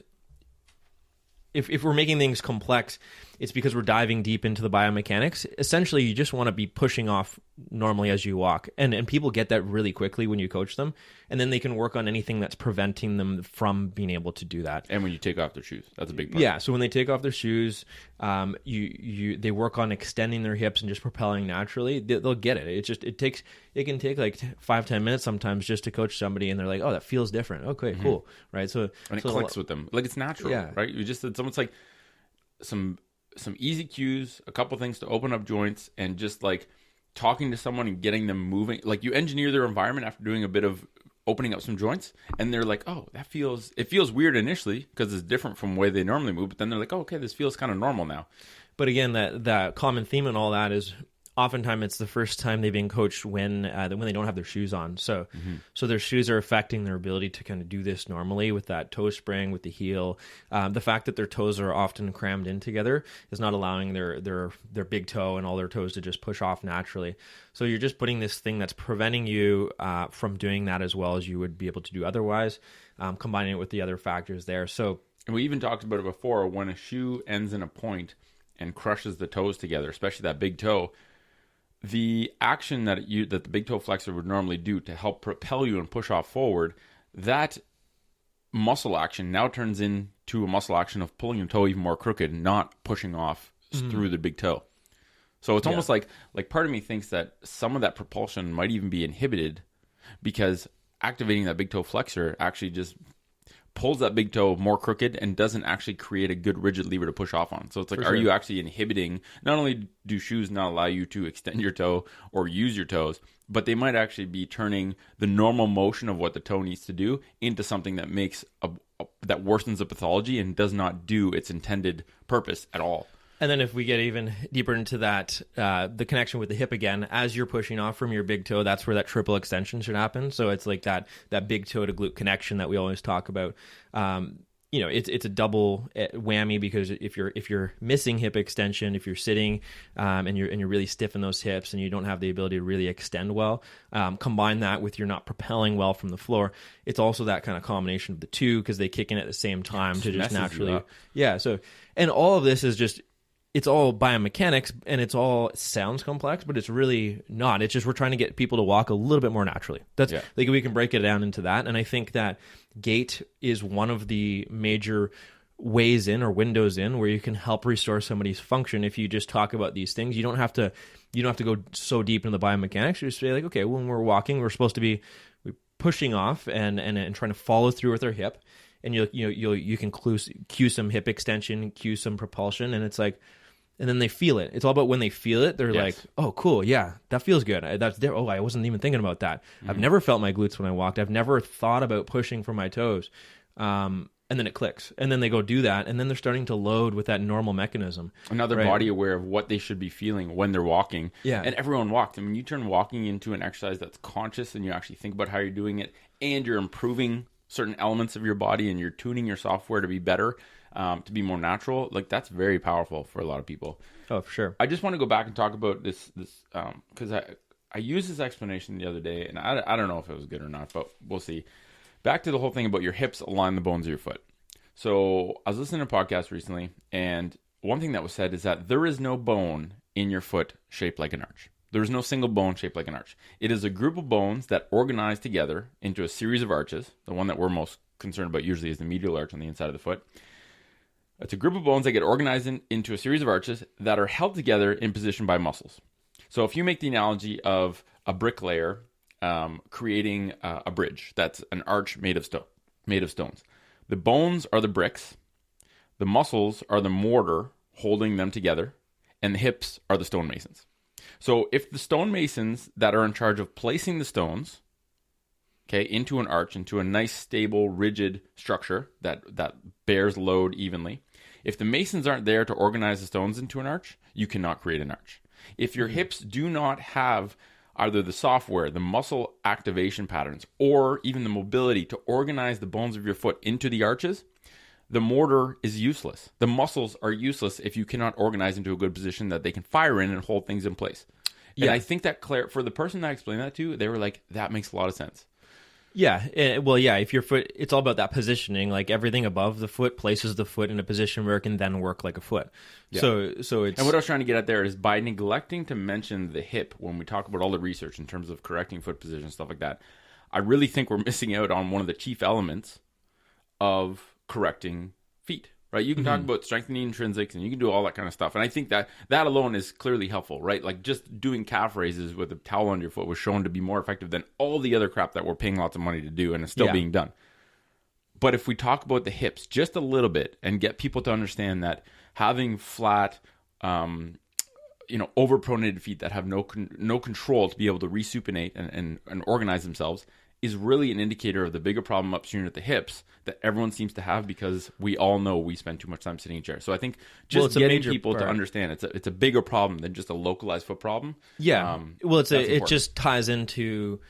if we're making things complex, it's because we're diving deep into the biomechanics. Essentially, you just want to be pushing off normally as you walk. And people get that really quickly when you coach them. And then they can work on anything that's preventing them from being able to do that. And when you take off their shoes, that's a big part. Yeah, so when they take off their shoes, they work on extending their hips and just propelling naturally. They'll get it. It can take like 5-10 minutes sometimes just to coach somebody, and they're like, oh, that feels different. Okay, cool, right? So and it clicks with them, like it's natural, right? You just said someone's like some easy cues, a couple things to open up joints, and just like talking to someone and getting them moving. Like you engineer their environment after doing a bit of opening up some joints, and they're like, oh, it feels weird initially because it's different from the way they normally move, but then they're like, oh, okay, this feels kind of normal now. But again, that common theme and all that is oftentimes it's the first time they've been coached when they don't have their shoes on. So their shoes are affecting their ability to kind of do this normally with that toe spring, with the heel. The fact that their toes are often crammed in together is not allowing their big toe and all their toes to just push off naturally. So you're just putting this thing that's preventing you from doing that as well as you would be able to do otherwise, combining it with the other factors there. So, and we even talked about it before, when a shoe ends in a point and crushes the toes together, especially that big toe, the action that the big toe flexor would normally do to help propel you and push off forward, that muscle action now turns into a muscle action of pulling your toe even more crooked, not pushing off through the big toe. So it's almost like part of me thinks that some of that propulsion might even be inhibited because activating that big toe flexor actually just pulls that big toe more crooked and doesn't actually create a good rigid lever to push off on. So it's like, are you actually inhibiting? Not only do shoes not allow you to extend your toe or use your toes, but they might actually be turning the normal motion of what the toe needs to do into something that makes that worsens the pathology and does not do its intended purpose at all. And then if we get even deeper into that, the connection with the hip again, as you're pushing off from your big toe, that's where that triple extension should happen. So it's like that big toe to glute connection that we always talk about. It's a double whammy because if you're missing hip extension, if you're sitting and you're really stiff in those hips and you don't have the ability to really extend well, combine that with you're not propelling well from the floor. It's also that kind of combination of the two because they kick in at the same time to just naturally. Yeah. So, and all of this is just, it's all biomechanics and it sounds complex, but it's really not. It's just we're trying to get people to walk a little bit more naturally. Like we can break it down into that. And I think that gait is one of the major ways in or windows in where you can help restore somebody's function. If you just talk about these things, you don't have to go so deep into the biomechanics. You just say like, okay, when we're walking, we're supposed to be pushing off and trying to follow through with our hip. And you can cue some hip extension, cue some propulsion, and it's like, and then they feel it. It's all about when they feel it, they're like, oh, cool, yeah, that feels good. That's there. Oh, I wasn't even thinking about that. I've never felt my glutes when I walked. I've never thought about pushing for my toes. And then it clicks. And then they go do that, and then they're starting to load with that normal mechanism. Another body aware of what they should be feeling when they're walking. Yeah. And everyone walks. I mean, you turn walking into an exercise that's conscious and you actually think about how you're doing it and you're improving certain elements of your body and you're tuning your software to be better, to be more natural, like that's very powerful for a lot of people. Oh, for sure. I just want to go back and talk about this because I used this explanation the other day, and I don't know if it was good or not, but we'll see. Back to the whole thing about your hips align the bones of your foot. So I was listening to a podcast recently, and one thing that was said is that there is no bone in your foot shaped like an arch. There is no single bone shaped like an arch. It is a group of bones that organize together into a series of arches. The one that we're most concerned about usually is the medial arch on the inside of the foot. It's a group of bones that get organized into a series of arches that are held together in position by muscles. So if you make the analogy of a bricklayer creating a bridge, that's an arch made of stones. The bones are the bricks, the muscles are the mortar holding them together, and the hips are the stonemasons. So if the stonemasons that are in charge of placing the stones, okay, into an arch, into a nice, stable, rigid structure that bears load evenly, if the masons aren't there to organize the stones into an arch, you cannot create an arch. If your hips do not have either the software, the muscle activation patterns, or even the mobility to organize the bones of your foot into the arches, the mortar is useless. The muscles are useless if you cannot organize into a good position that they can fire in and hold things in place. And I think that for the person that I explained that to, they were like, that makes a lot of sense. Yeah. Well, yeah, if your foot, it's all about that positioning. Like everything above the foot places the foot in a position where it can then work like a foot. Yeah. So it's... And what I was trying to get at there is by neglecting to mention the hip when we talk about all the research in terms of correcting foot position and stuff like that, I really think we're missing out on one of the chief elements of correcting feet, right? You can talk about strengthening intrinsics and you can do all that kind of stuff. And I think that alone is clearly helpful, right? Like just doing calf raises with a towel under your foot was shown to be more effective than all the other crap that we're paying lots of money to do and it's still being done. But if we talk about the hips just a little bit and get people to understand that having flat, overpronated feet that have no control to be able to resupinate and organize themselves is really an indicator of the bigger problem upstream at the hips that everyone seems to have because we all know we spend too much time sitting in chairs. So I think just getting people to understand it's a bigger problem than just a localized foot problem. Yeah. It just ties into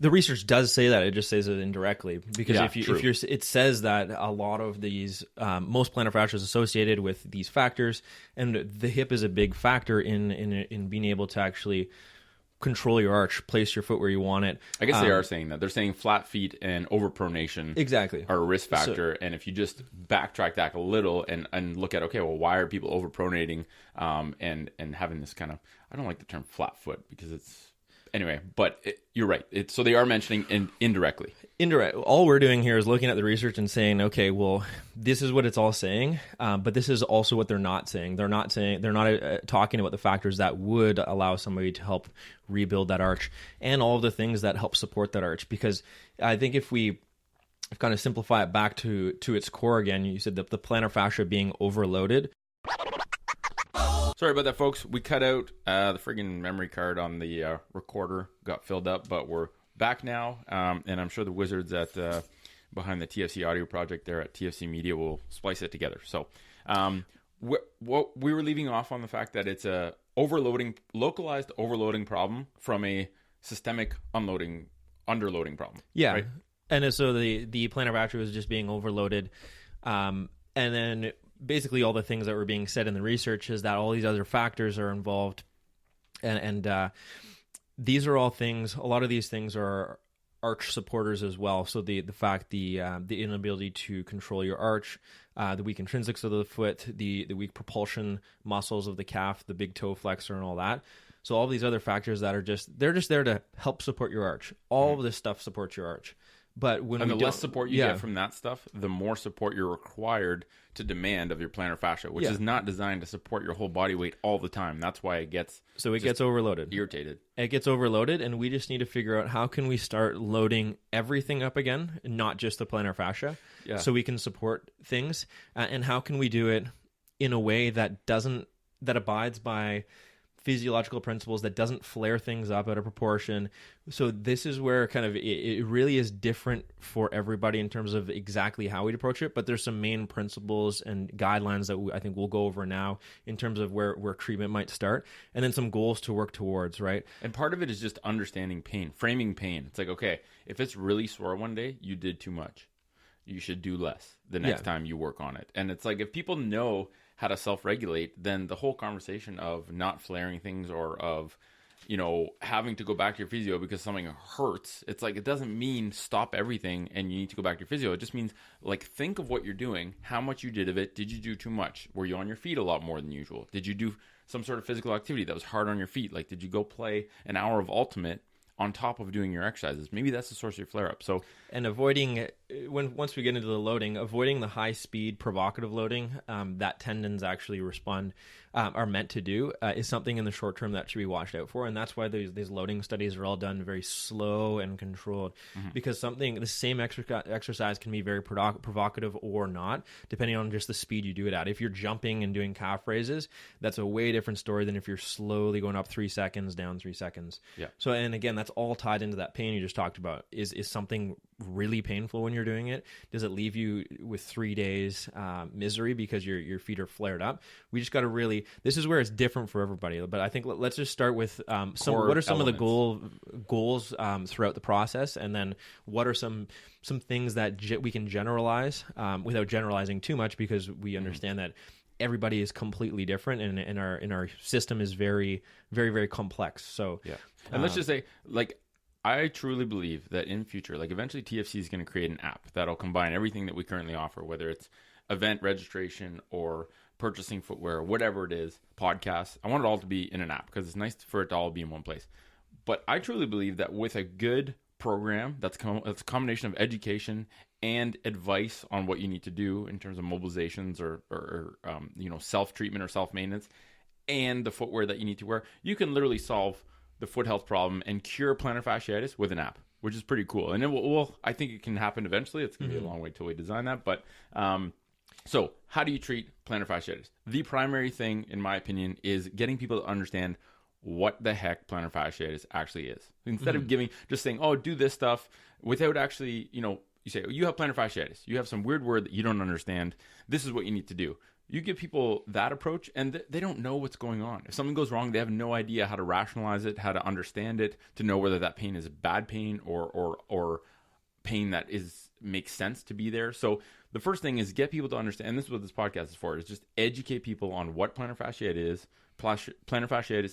the research does say that. It just says it indirectly because it says that a lot of these most plantar fascia is associated with these factors, and the hip is a big factor in being able to actually control your arch, place your foot where you want it. I guess they are saying that. They're saying flat feet and overpronation are a risk factor. And if you just backtrack that a little and look at, okay, well, why are people overpronating and having this kind of, I don't like the term flat foot because it's, anyway, but you're right. So they are mentioning indirectly. Indirect. All we're doing here is looking at the research and saying, okay, well, this is what it's all saying, but this is also what they're not saying. They're not talking about the factors that would allow somebody to help rebuild that arch and all of the things that help support that arch. Because I think if we kind of simplify it back to its core again, you said that the plantar fascia being overloaded. Sorry about that, folks. We cut out the friggin' memory card on the recorder, got filled up, but we're back now. And I'm sure the wizards at behind the TFC audio project there at TFC Media will splice it together. So what we were leaving off on the fact that it's a localized overloading problem from a systemic underloading problem. Yeah. Right? And so the plantar fascia was just being overloaded. And then basically all the things that were being said in the research is that all these other factors are involved. And these are all things, a lot of these things are arch supporters as well. So the inability to control your arch, the weak intrinsics of the foot, the weak propulsion muscles of the calf, the big toe flexor and all that. So all these other factors that are they're just there to help support your arch. All of this stuff supports your arch. But when the less support you get from that stuff, the more support you're required to demand of your plantar fascia, which is not designed to support your whole body weight all the time. That's why it gets overloaded. Irritated. It gets overloaded, and we just need to figure out how can we start loading everything up again, not just the plantar fascia, so we can support things. And how can we do it in a way that abides by physiological principles, that doesn't flare things up out of proportion. So this is where kind of it really is different for everybody in terms of exactly how we'd approach it, but there's some main principles and guidelines that I think we'll go over now in terms of where treatment might start, and then some goals to work towards, right? And part of it is just understanding pain, framing pain. It's like, okay, if it's really sore one day, you did too much. You should do less the next time you work on it. And it's like, if people know how to self-regulate, then the whole conversation of not flaring things or of having to go back to your physio because something hurts. It's like, it doesn't mean stop everything and you need to go back to your physio. It just means, like, think of what you're doing, how much you did of it. Did you do too much? Were you on your feet a lot more than usual? Did you do some sort of physical activity that was hard on your feet? Like, did you go play an hour of ultimate on top of doing your exercises? Maybe that's the source of your flare-up. So, and avoiding, once we get into the loading, avoiding the high-speed provocative loading that tendons actually respond, are meant to do, is something in the short term that should be watched out for. And that's why these loading studies are all done very slow and controlled, because the same exercise can be very provocative or not, depending on just the speed you do it at. If you're jumping and doing calf raises, that's a way different story than if you're slowly going up 3 seconds, down 3 seconds. Yeah. So, and again, that's all tied into that pain you just talked about. Is something really painful when you're doing it? Does it leave you with 3 days misery because your feet are flared up? We just got to really, this is where it's different for everybody. But I think let's just start with what are some of the goals throughout the process, and then what are some things that we can generalize without generalizing too much, because we understand that everybody is completely different, and our system is very, very, very complex. So yeah, and let's just say, like, I truly believe that in future, like, eventually TFC is going to create an app that'll combine everything that we currently offer, whether it's event registration or purchasing footwear, whatever it is, podcasts. I want it all to be in an app because it's nice for it to all be in one place. But I truly believe that with a good program that's a combination of education and advice on what you need to do in terms of mobilizations or self-treatment or self-maintenance, and the footwear that you need to wear, you can literally solve the foot health problem and cure plantar fasciitis with an app, which is pretty cool. And it will I think it can happen eventually. It's going to be a long way till we design that. But so how do you treat plantar fasciitis? The primary thing, in my opinion, is getting people to understand what the heck plantar fasciitis actually is. Instead of just saying, oh, do this stuff, without actually, you say, oh, you have plantar fasciitis. You have some weird word that you don't understand. This is what you need to do. You give people that approach, and they don't know what's going on. If something goes wrong, they have no idea how to rationalize it, how to understand it, to know whether that pain is bad pain or pain that makes sense to be there. So the first thing is get people to understand, and this is what this podcast is for, is just educate people on what plantar fasciitis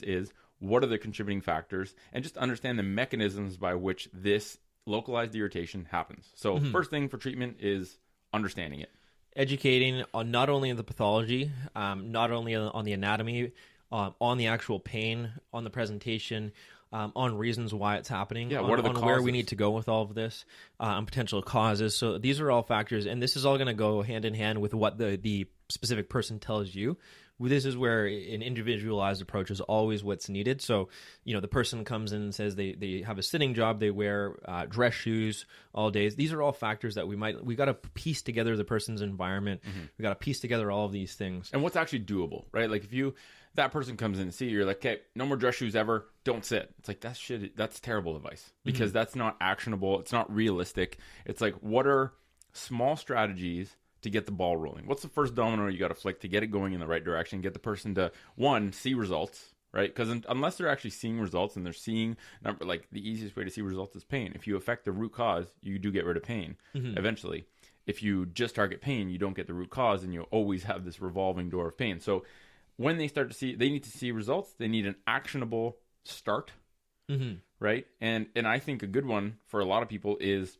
is, what are the contributing factors, and just understand the mechanisms by which this localized irritation happens. So first thing for treatment is understanding it. Educating on not only the pathology, not only on the anatomy, on the actual pain, on the presentation, on reasons why it's happening, what are the on causes? Where we need to go with all of this, on potential causes. So these are all factors, and this is all going to go hand in hand with what the specific person tells you. This is where an individualized approach is always what's needed. So, the person comes in and says they have a sitting job, they wear dress shoes all days. These are all factors that we got to piece together the person's environment. We got to piece together all of these things. And what's actually doable, right? Like, if that person comes in and see you, you're like, okay, no more dress shoes ever, don't sit. It's like, that's terrible advice, because that's not actionable. It's not realistic. It's like, what are small strategies to get the ball rolling? What's the first domino you got to flick to get it going in the right direction, get the person to, one, see results, right? Because unless they're actually seeing results, and they're seeing, the easiest way to see results is pain. If you affect the root cause, you do get rid of pain eventually. If you just target pain, you don't get the root cause, and you always have this revolving door of pain. So when they start to see, they need to see results. They need an actionable start, right? And I think a good one for a lot of people is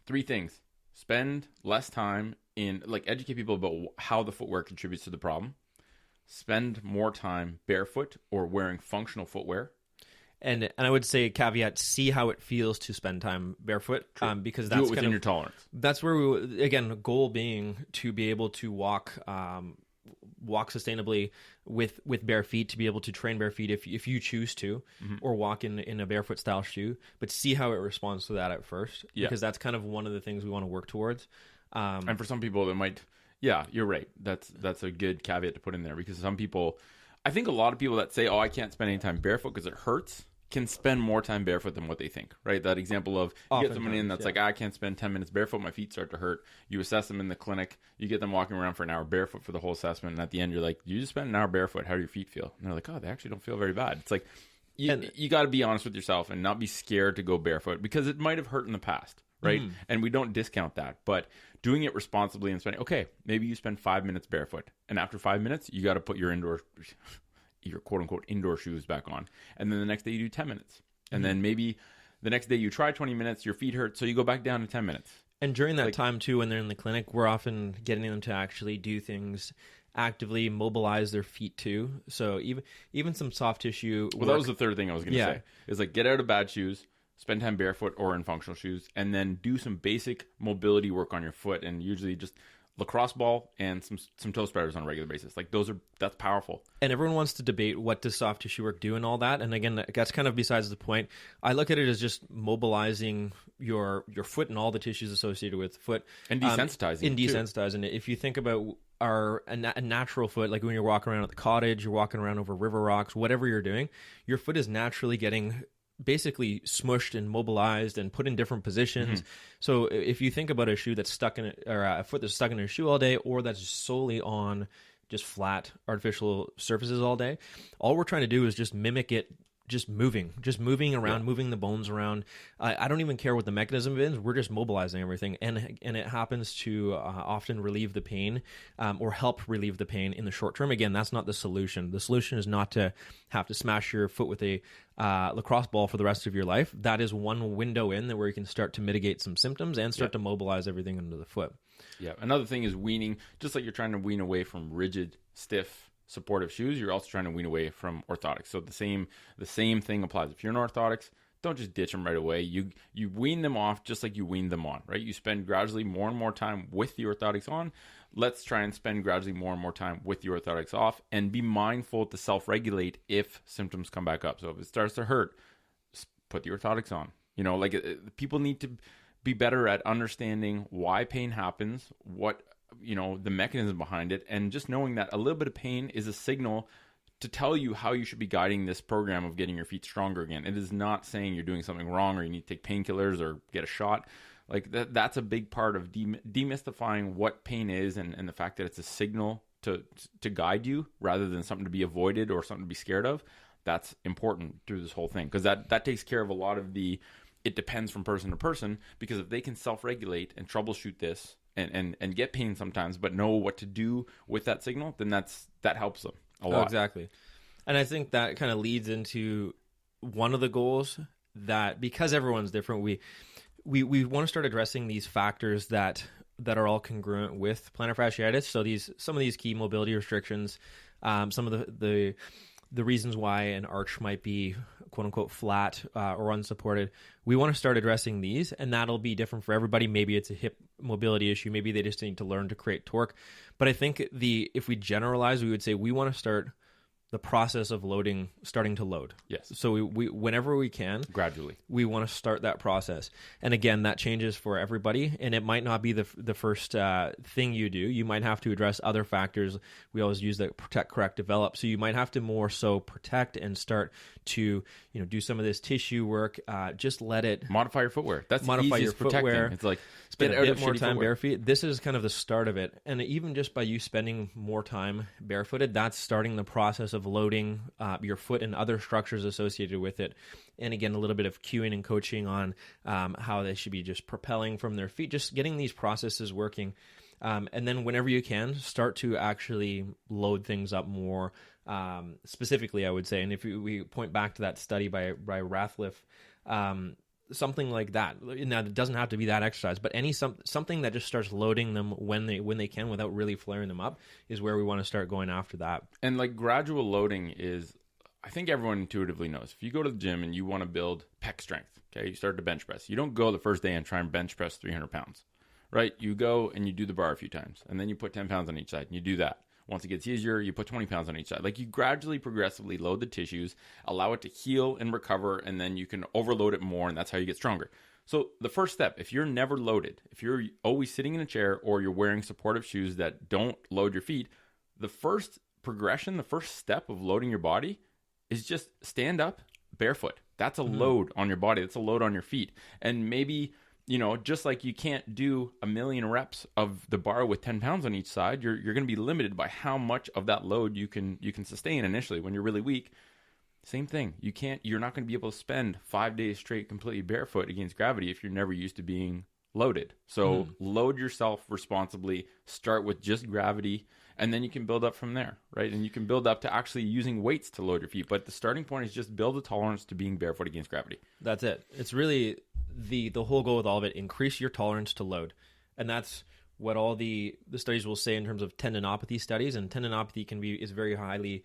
3 things. Spend less time educate people about how the footwear contributes to the problem. Spend more time barefoot or wearing functional footwear. And I would say, caveat, see how it feels to spend time barefoot, because that's do it within your tolerance. That's where again, goal being to be able to walk sustainably with bare feet, to be able to train bare feet if you choose to, or walk in a barefoot style shoe, but see how it responds to that at first, because that's kind of one of the things we want to work towards. And for some people, that might, you're right. That's a good caveat to put in there, because some people, I think a lot of people that say, oh, I can't spend any time barefoot because it hurts, can spend more time barefoot than what they think, right? That example of you get someone in that's like, I can't spend 10 minutes barefoot, my feet start to hurt. You assess them in the clinic, you get them walking around for an hour barefoot for the whole assessment, and at the end you're like, you just spent an hour barefoot, how do your feet feel? And they're like, oh, they actually don't feel very bad. It's like, you got to be honest with yourself and not be scared to go barefoot, because it might have hurt in the past, right? And we don't discount that, but doing it responsibly and spending, okay, maybe you spend 5 minutes barefoot, and after 5 minutes, you got to put your indoor your quote unquote indoor shoes back on. And then the next day you do 10 minutes. And then maybe the next day you try 20 minutes, your feet hurt, so you go back down to 10 minutes. And during that time, too, when they're in the clinic, we're often getting them to actually do things, actively mobilize their feet, too. So even some soft tissue Well, that was the third thing I was going to say. Is like get out of bad shoes, spend time barefoot or in functional shoes, and then do some basic mobility work on your foot, and usually just lacrosse ball and some toe spreaders on a regular basis. Like that's powerful. And everyone wants to debate what does soft tissue work do and all that. And again, that's kind of besides the point. I look at it as just mobilizing your foot and all the tissues associated with the foot. And desensitizing. If you think about a natural foot, like when you're walking around at the cottage, you're walking around over river rocks, whatever you're doing, your foot is naturally getting basically smushed and mobilized and put in different positions. So if you think about a shoe that's stuck in or a foot that's stuck in a shoe all day, or that's solely on just flat artificial surfaces all day, all we're trying to do is just mimic it, just moving around, moving the bones around. I don't even care what the mechanism is. We're just mobilizing everything, and it happens to often relieve the pain or help relieve the pain in the short term. Again, that's not the solution. The solution is not to have to smash your foot with a lacrosse ball for the rest of your life. That is one window in where you can start to mitigate some symptoms and start to mobilize everything into the foot. Yeah. Another thing is weaning. Just like you're trying to wean away from rigid, stiff, supportive shoes, you're also trying to wean away from orthotics. So the same thing applies. If you're in orthotics, don't just ditch them right away. You wean them off just like you wean them on, right? You spend gradually more and more time with the orthotics on. Let's try and spend gradually more and more time with the orthotics off, and be mindful to self-regulate if symptoms come back up. So if it starts to hurt, put the orthotics on. People need to be better at understanding why pain happens, what the mechanism behind it, and just knowing that a little bit of pain is a signal to tell you how you should be guiding this program of getting your feet stronger again. It is not saying you're doing something wrong or you need to take painkillers or get a shot. Like that's a big part of demystifying what pain is, and the fact that it's a signal to guide you rather than something to be avoided or something to be scared of. That's important through this whole thing, because that takes care of a lot of it depends from person to person, because if they can self-regulate and troubleshoot this and get pain sometimes, but know what to do with that signal, then that helps them a lot. Exactly. And I think that kind of leads into one of the goals, that because everyone's different, we want to start addressing these factors that are all congruent with plantar fasciitis. So some of these key mobility restrictions, some of the reasons why an arch might be quote unquote flat or unsupported. We want to start addressing these, and that'll be different for everybody. Maybe it's a hip mobility issue. Maybe they just need to learn to create torque. But I think if we generalize, we would say we want to start the process of starting to load. Yes. So we whenever we can, gradually, we want to start that process. And again, that changes for everybody, and it might not be the first thing you do. You might have to address other factors. We always use the protect, correct, develop. So you might have to more so protect and start to do some of this tissue work. Just let it modify your footwear. That's modify the easiest your footwear. Protecting. It's like spend a bit more time barefoot. This is kind of the start of it, and even just by you spending more time barefooted, that's starting the process of loading your foot and other structures associated with it. And again, a little bit of cueing and coaching on how they should be just propelling from their feet, just getting these processes working. And then whenever you can, start to actually load things up more specifically, I would say. And if we point back to that study by Rathliff, something like that. Now, it doesn't have to be that exercise, but something that just starts loading them when they can without really flaring them up is where we want to start going after that. And like gradual loading is, I think everyone intuitively knows. If you go to the gym and you want to build pec strength, okay, you start to bench press. You don't go the first day and try and bench press 300 pounds, right? You go and you do the bar a few times, and then you put 10 pounds on each side, and you do that. Once it gets easier, you put 20 pounds on each side. Like you gradually, progressively load the tissues, allow it to heal and recover, and then you can overload it more, and that's how you get stronger. So the first step, if you're never loaded, if you're always sitting in a chair or you're wearing supportive shoes that don't load your feet, the first progression, the first step of loading your body is just stand up barefoot. That's a load on your body. That's a load on your feet. And maybe, just like you can't do 1,000,000 reps of the bar with 10 pounds on each side, you're going to be limited by how much of that load you can sustain initially when you're really weak. Same thing. You're not going to be able to spend 5 days straight completely barefoot against gravity if you're never used to being loaded. So load yourself responsibly, start with just gravity, and then you can build up from there, right? And you can build up to actually using weights to load your feet. But the starting point is just build a tolerance to being barefoot against gravity. That's it. It's really the whole goal with all of it, increase your tolerance to load. And that's what all the studies will say in terms of tendinopathy studies. And tendinopathy is very highly,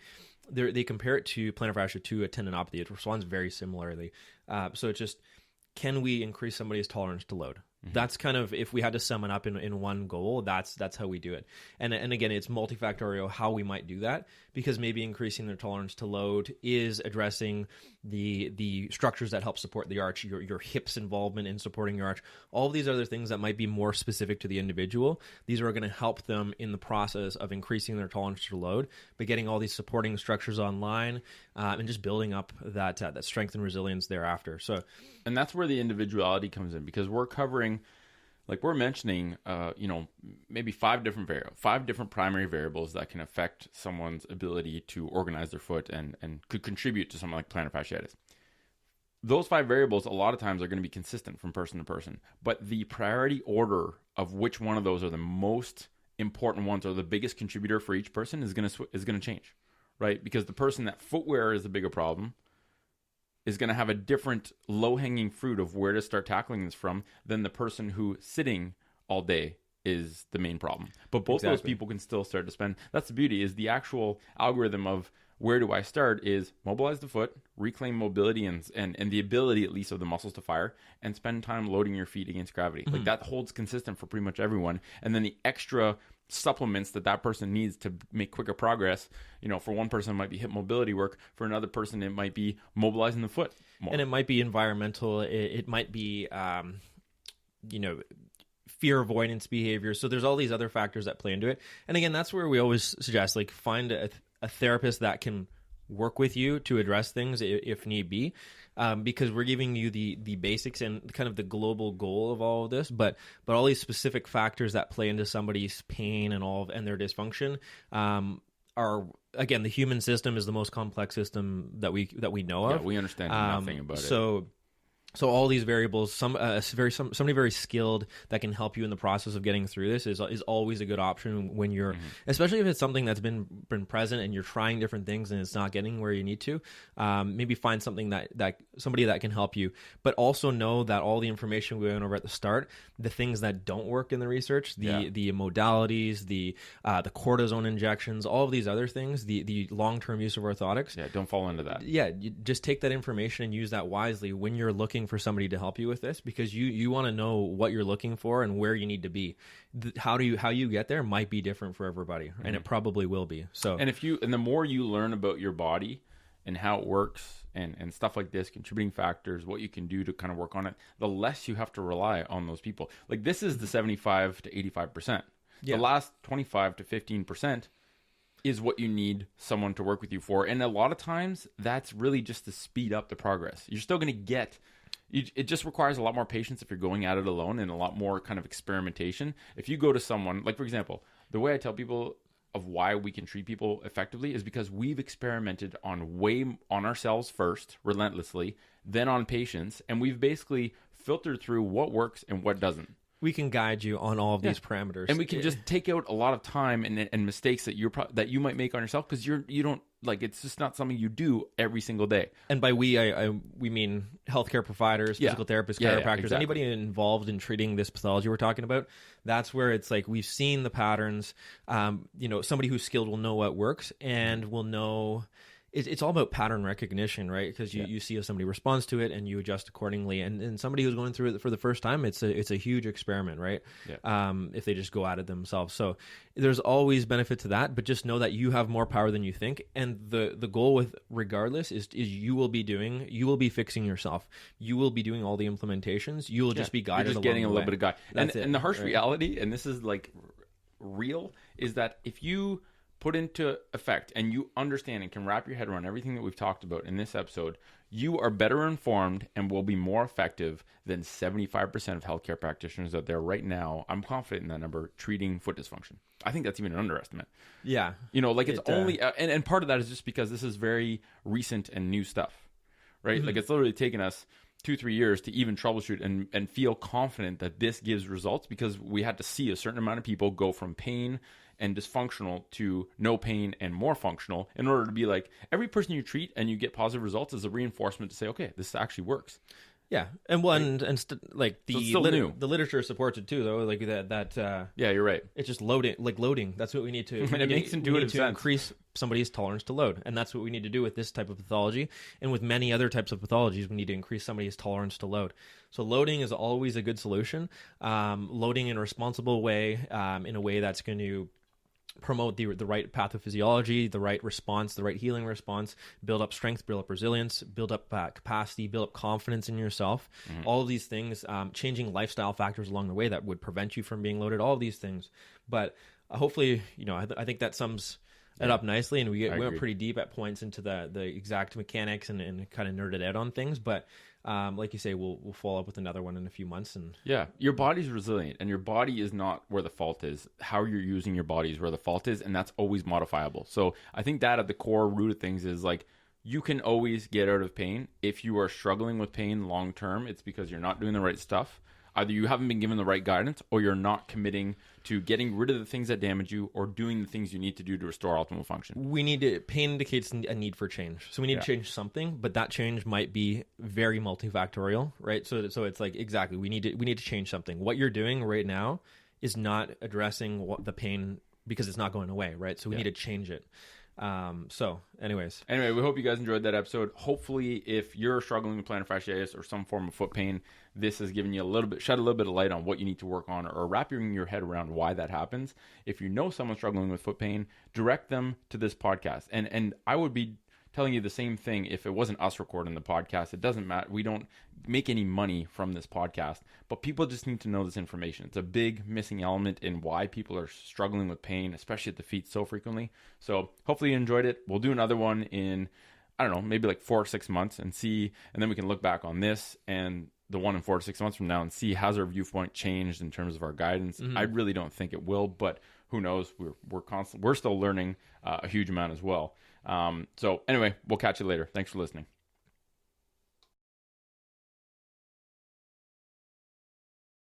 they compare it to plantar fascia to a tendinopathy. It responds very similarly. So it's just, can we increase somebody's tolerance to load? That's kind of, if we had to sum it up in one goal, that's how we do it. And again, it's multifactorial how we might do that, because maybe increasing their tolerance to load is addressing the structures that help support the arch, your hips involvement in supporting your arch, all of these other things that might be more specific to the individual. These are going to help them in the process of increasing their tolerance to load, but getting all these supporting structures online and just building up that strength and resilience thereafter. So, and that's where the individuality comes in, because we're covering, like we're mentioning, maybe five different primary variables that can affect someone's ability to organize their foot and could contribute to something like plantar fasciitis. Those 5 variables a lot of times are going to be consistent from person to person, but the priority order of which one of those are the most important ones or the biggest contributor for each person is going to change, right? Because the person that footwear is the bigger problem is going to have a different low-hanging fruit of where to start tackling this from than the person who sitting all day is the main problem. But both those people can still start to spend. That's the beauty, is the actual algorithm of where do I start is mobilize the foot, reclaim mobility and the ability at least of the muscles to fire, and spend time loading your feet against gravity. Like that holds consistent for pretty much everyone. And then the extra supplements that person needs to make quicker progress, for one person it might be hip mobility work, for another person it might be mobilizing the foot more. And it might be environmental, it might be fear avoidance behavior. So there's all these other factors that play into it. And again, that's where we always suggest, like, find a therapist that can work with you to address things if need be, because we're giving you the basics and kind of the global goal of all of this, but all these specific factors that play into somebody's pain and their dysfunction are, again, the human system is the most complex system that we know of. Yeah, we understand nothing about it. So all these variables, somebody very skilled that can help you in the process of getting through this is always a good option when you're, especially if it's something that's been present and you're trying different things and it's not getting where you need to. Maybe find something that somebody that can help you, but also know that all the information we went over at the start, the things that don't work in the research, the modalities, the cortisone injections, all of these other things, the long-term use of orthotics. Yeah, don't fall into that. Yeah, you just take that information and use that wisely when you're looking for somebody to help you with this, because you want to know what you're looking for and where you need to be. How you get there might be different for everybody, and it probably will be. So, and the more you learn about your body and how it works and stuff like this, contributing factors, what you can do to kind of work on it, the less you have to rely on those people. Like, this is the 75 to 85%. The last 25 to 15% is what you need someone to work with you for. And a lot of times that's really just to speed up the progress. You're still going to get, it just requires a lot more patience if you're going at it alone, and a lot more kind of experimentation. If you go to someone, like, for example, the way I tell people of why we can treat people effectively is because we've experimented on ourselves first, relentlessly, then on patients, and we've basically filtered through what works and what doesn't. We can guide you on all of these parameters, and we can just take out a lot of time and mistakes that you might make on yourself, because you don't, like, it's just not something you do every single day. And by we mean healthcare providers, physical therapists, chiropractors, exactly. Anybody involved in treating this pathology we're talking about. That's where it's like we've seen the patterns. Somebody who's skilled will know what works and will know. It's all about pattern recognition, right? Because you see if somebody responds to it and you adjust accordingly. And somebody who's going through it for the first time, it's a huge experiment, right? Yeah. If they just go at it themselves. So there's always benefit to that, but just know that you have more power than you think. And the goal with regardless is you will be fixing yourself. You will be doing all the implementations. You will just be guided. You're just getting a little bit of guide. And the harsh reality, and this is like real, is that if you put into effect and you understand and can wrap your head around everything that we've talked about in this episode, you are better informed and will be more effective than 75% of healthcare practitioners out there right now. I'm confident in that number, treating foot dysfunction. I think that's even an underestimate. Yeah. It's only, and part of that is just because this is very recent and new stuff, right? Like, it's literally taken us 2-3 years to even troubleshoot and feel confident that this gives results, because we had to see a certain amount of people go from pain and dysfunctional to no pain and more functional, in order to be like, every person you treat and you get positive results is a reinforcement to say, okay, this actually works. Yeah, and like the so the literature supports it too, though. Like that. Yeah, you're right. It's just loading. That's what we need to. It makes intuitive sense. Increase somebody's tolerance to load, and that's what we need to do with this type of pathology, and with many other types of pathologies. We need to increase somebody's tolerance to load. So loading is always a good solution. Loading in a responsible way, in a way that's going to promote the right pathophysiology, the right response, the right healing response, build up strength, build up resilience, build up capacity, build up confidence in yourself. All of these things, changing lifestyle factors along the way that would prevent you from being loaded, all of these things. But hopefully, I think that sums it up nicely, and we went pretty deep at points into the exact mechanics and kind of nerded out on things. But like you say, we'll follow up with another one in a few months. And yeah, your body's resilient, and your body is not where the fault is. How you're using your body is where the fault is, and that's always modifiable. So I think that at the core root of things is like, you can always get out of pain. If you are struggling with pain long term, it's because you're not doing the right stuff. Either you haven't been given the right guidance, or you're not committing to getting rid of the things that damage you, or doing the things you need to do to restore optimal function. Pain indicates a need for change. So we need to change something, but that change might be very multifactorial, right? So it's like, exactly, we need to change something. What you're doing right now is not addressing the pain, because it's not going away, right? So we need to change it. Anyway, we hope you guys enjoyed that episode. Hopefully, if you're struggling with plantar fasciitis or some form of foot pain, this has given you shed a little bit of light on what you need to work on, or wrapping your head around why that happens. If you know someone struggling with foot pain, direct them to this podcast. And I would be telling you the same thing if it wasn't us recording the podcast. It doesn't matter. We don't make any money from this podcast, but people just need to know this information. It's a big missing element in why people are struggling with pain, especially at the feet, so frequently. So hopefully you enjoyed it. We'll do another one in, I don't know, maybe like 4 or 6 months, and then we can look back on this and the one in 4 to 6 months from now and see, has our viewpoint changed in terms of our guidance. I really don't think it will, but who knows? We're still learning a huge amount as well. So anyway, we'll catch you later. Thanks for listening.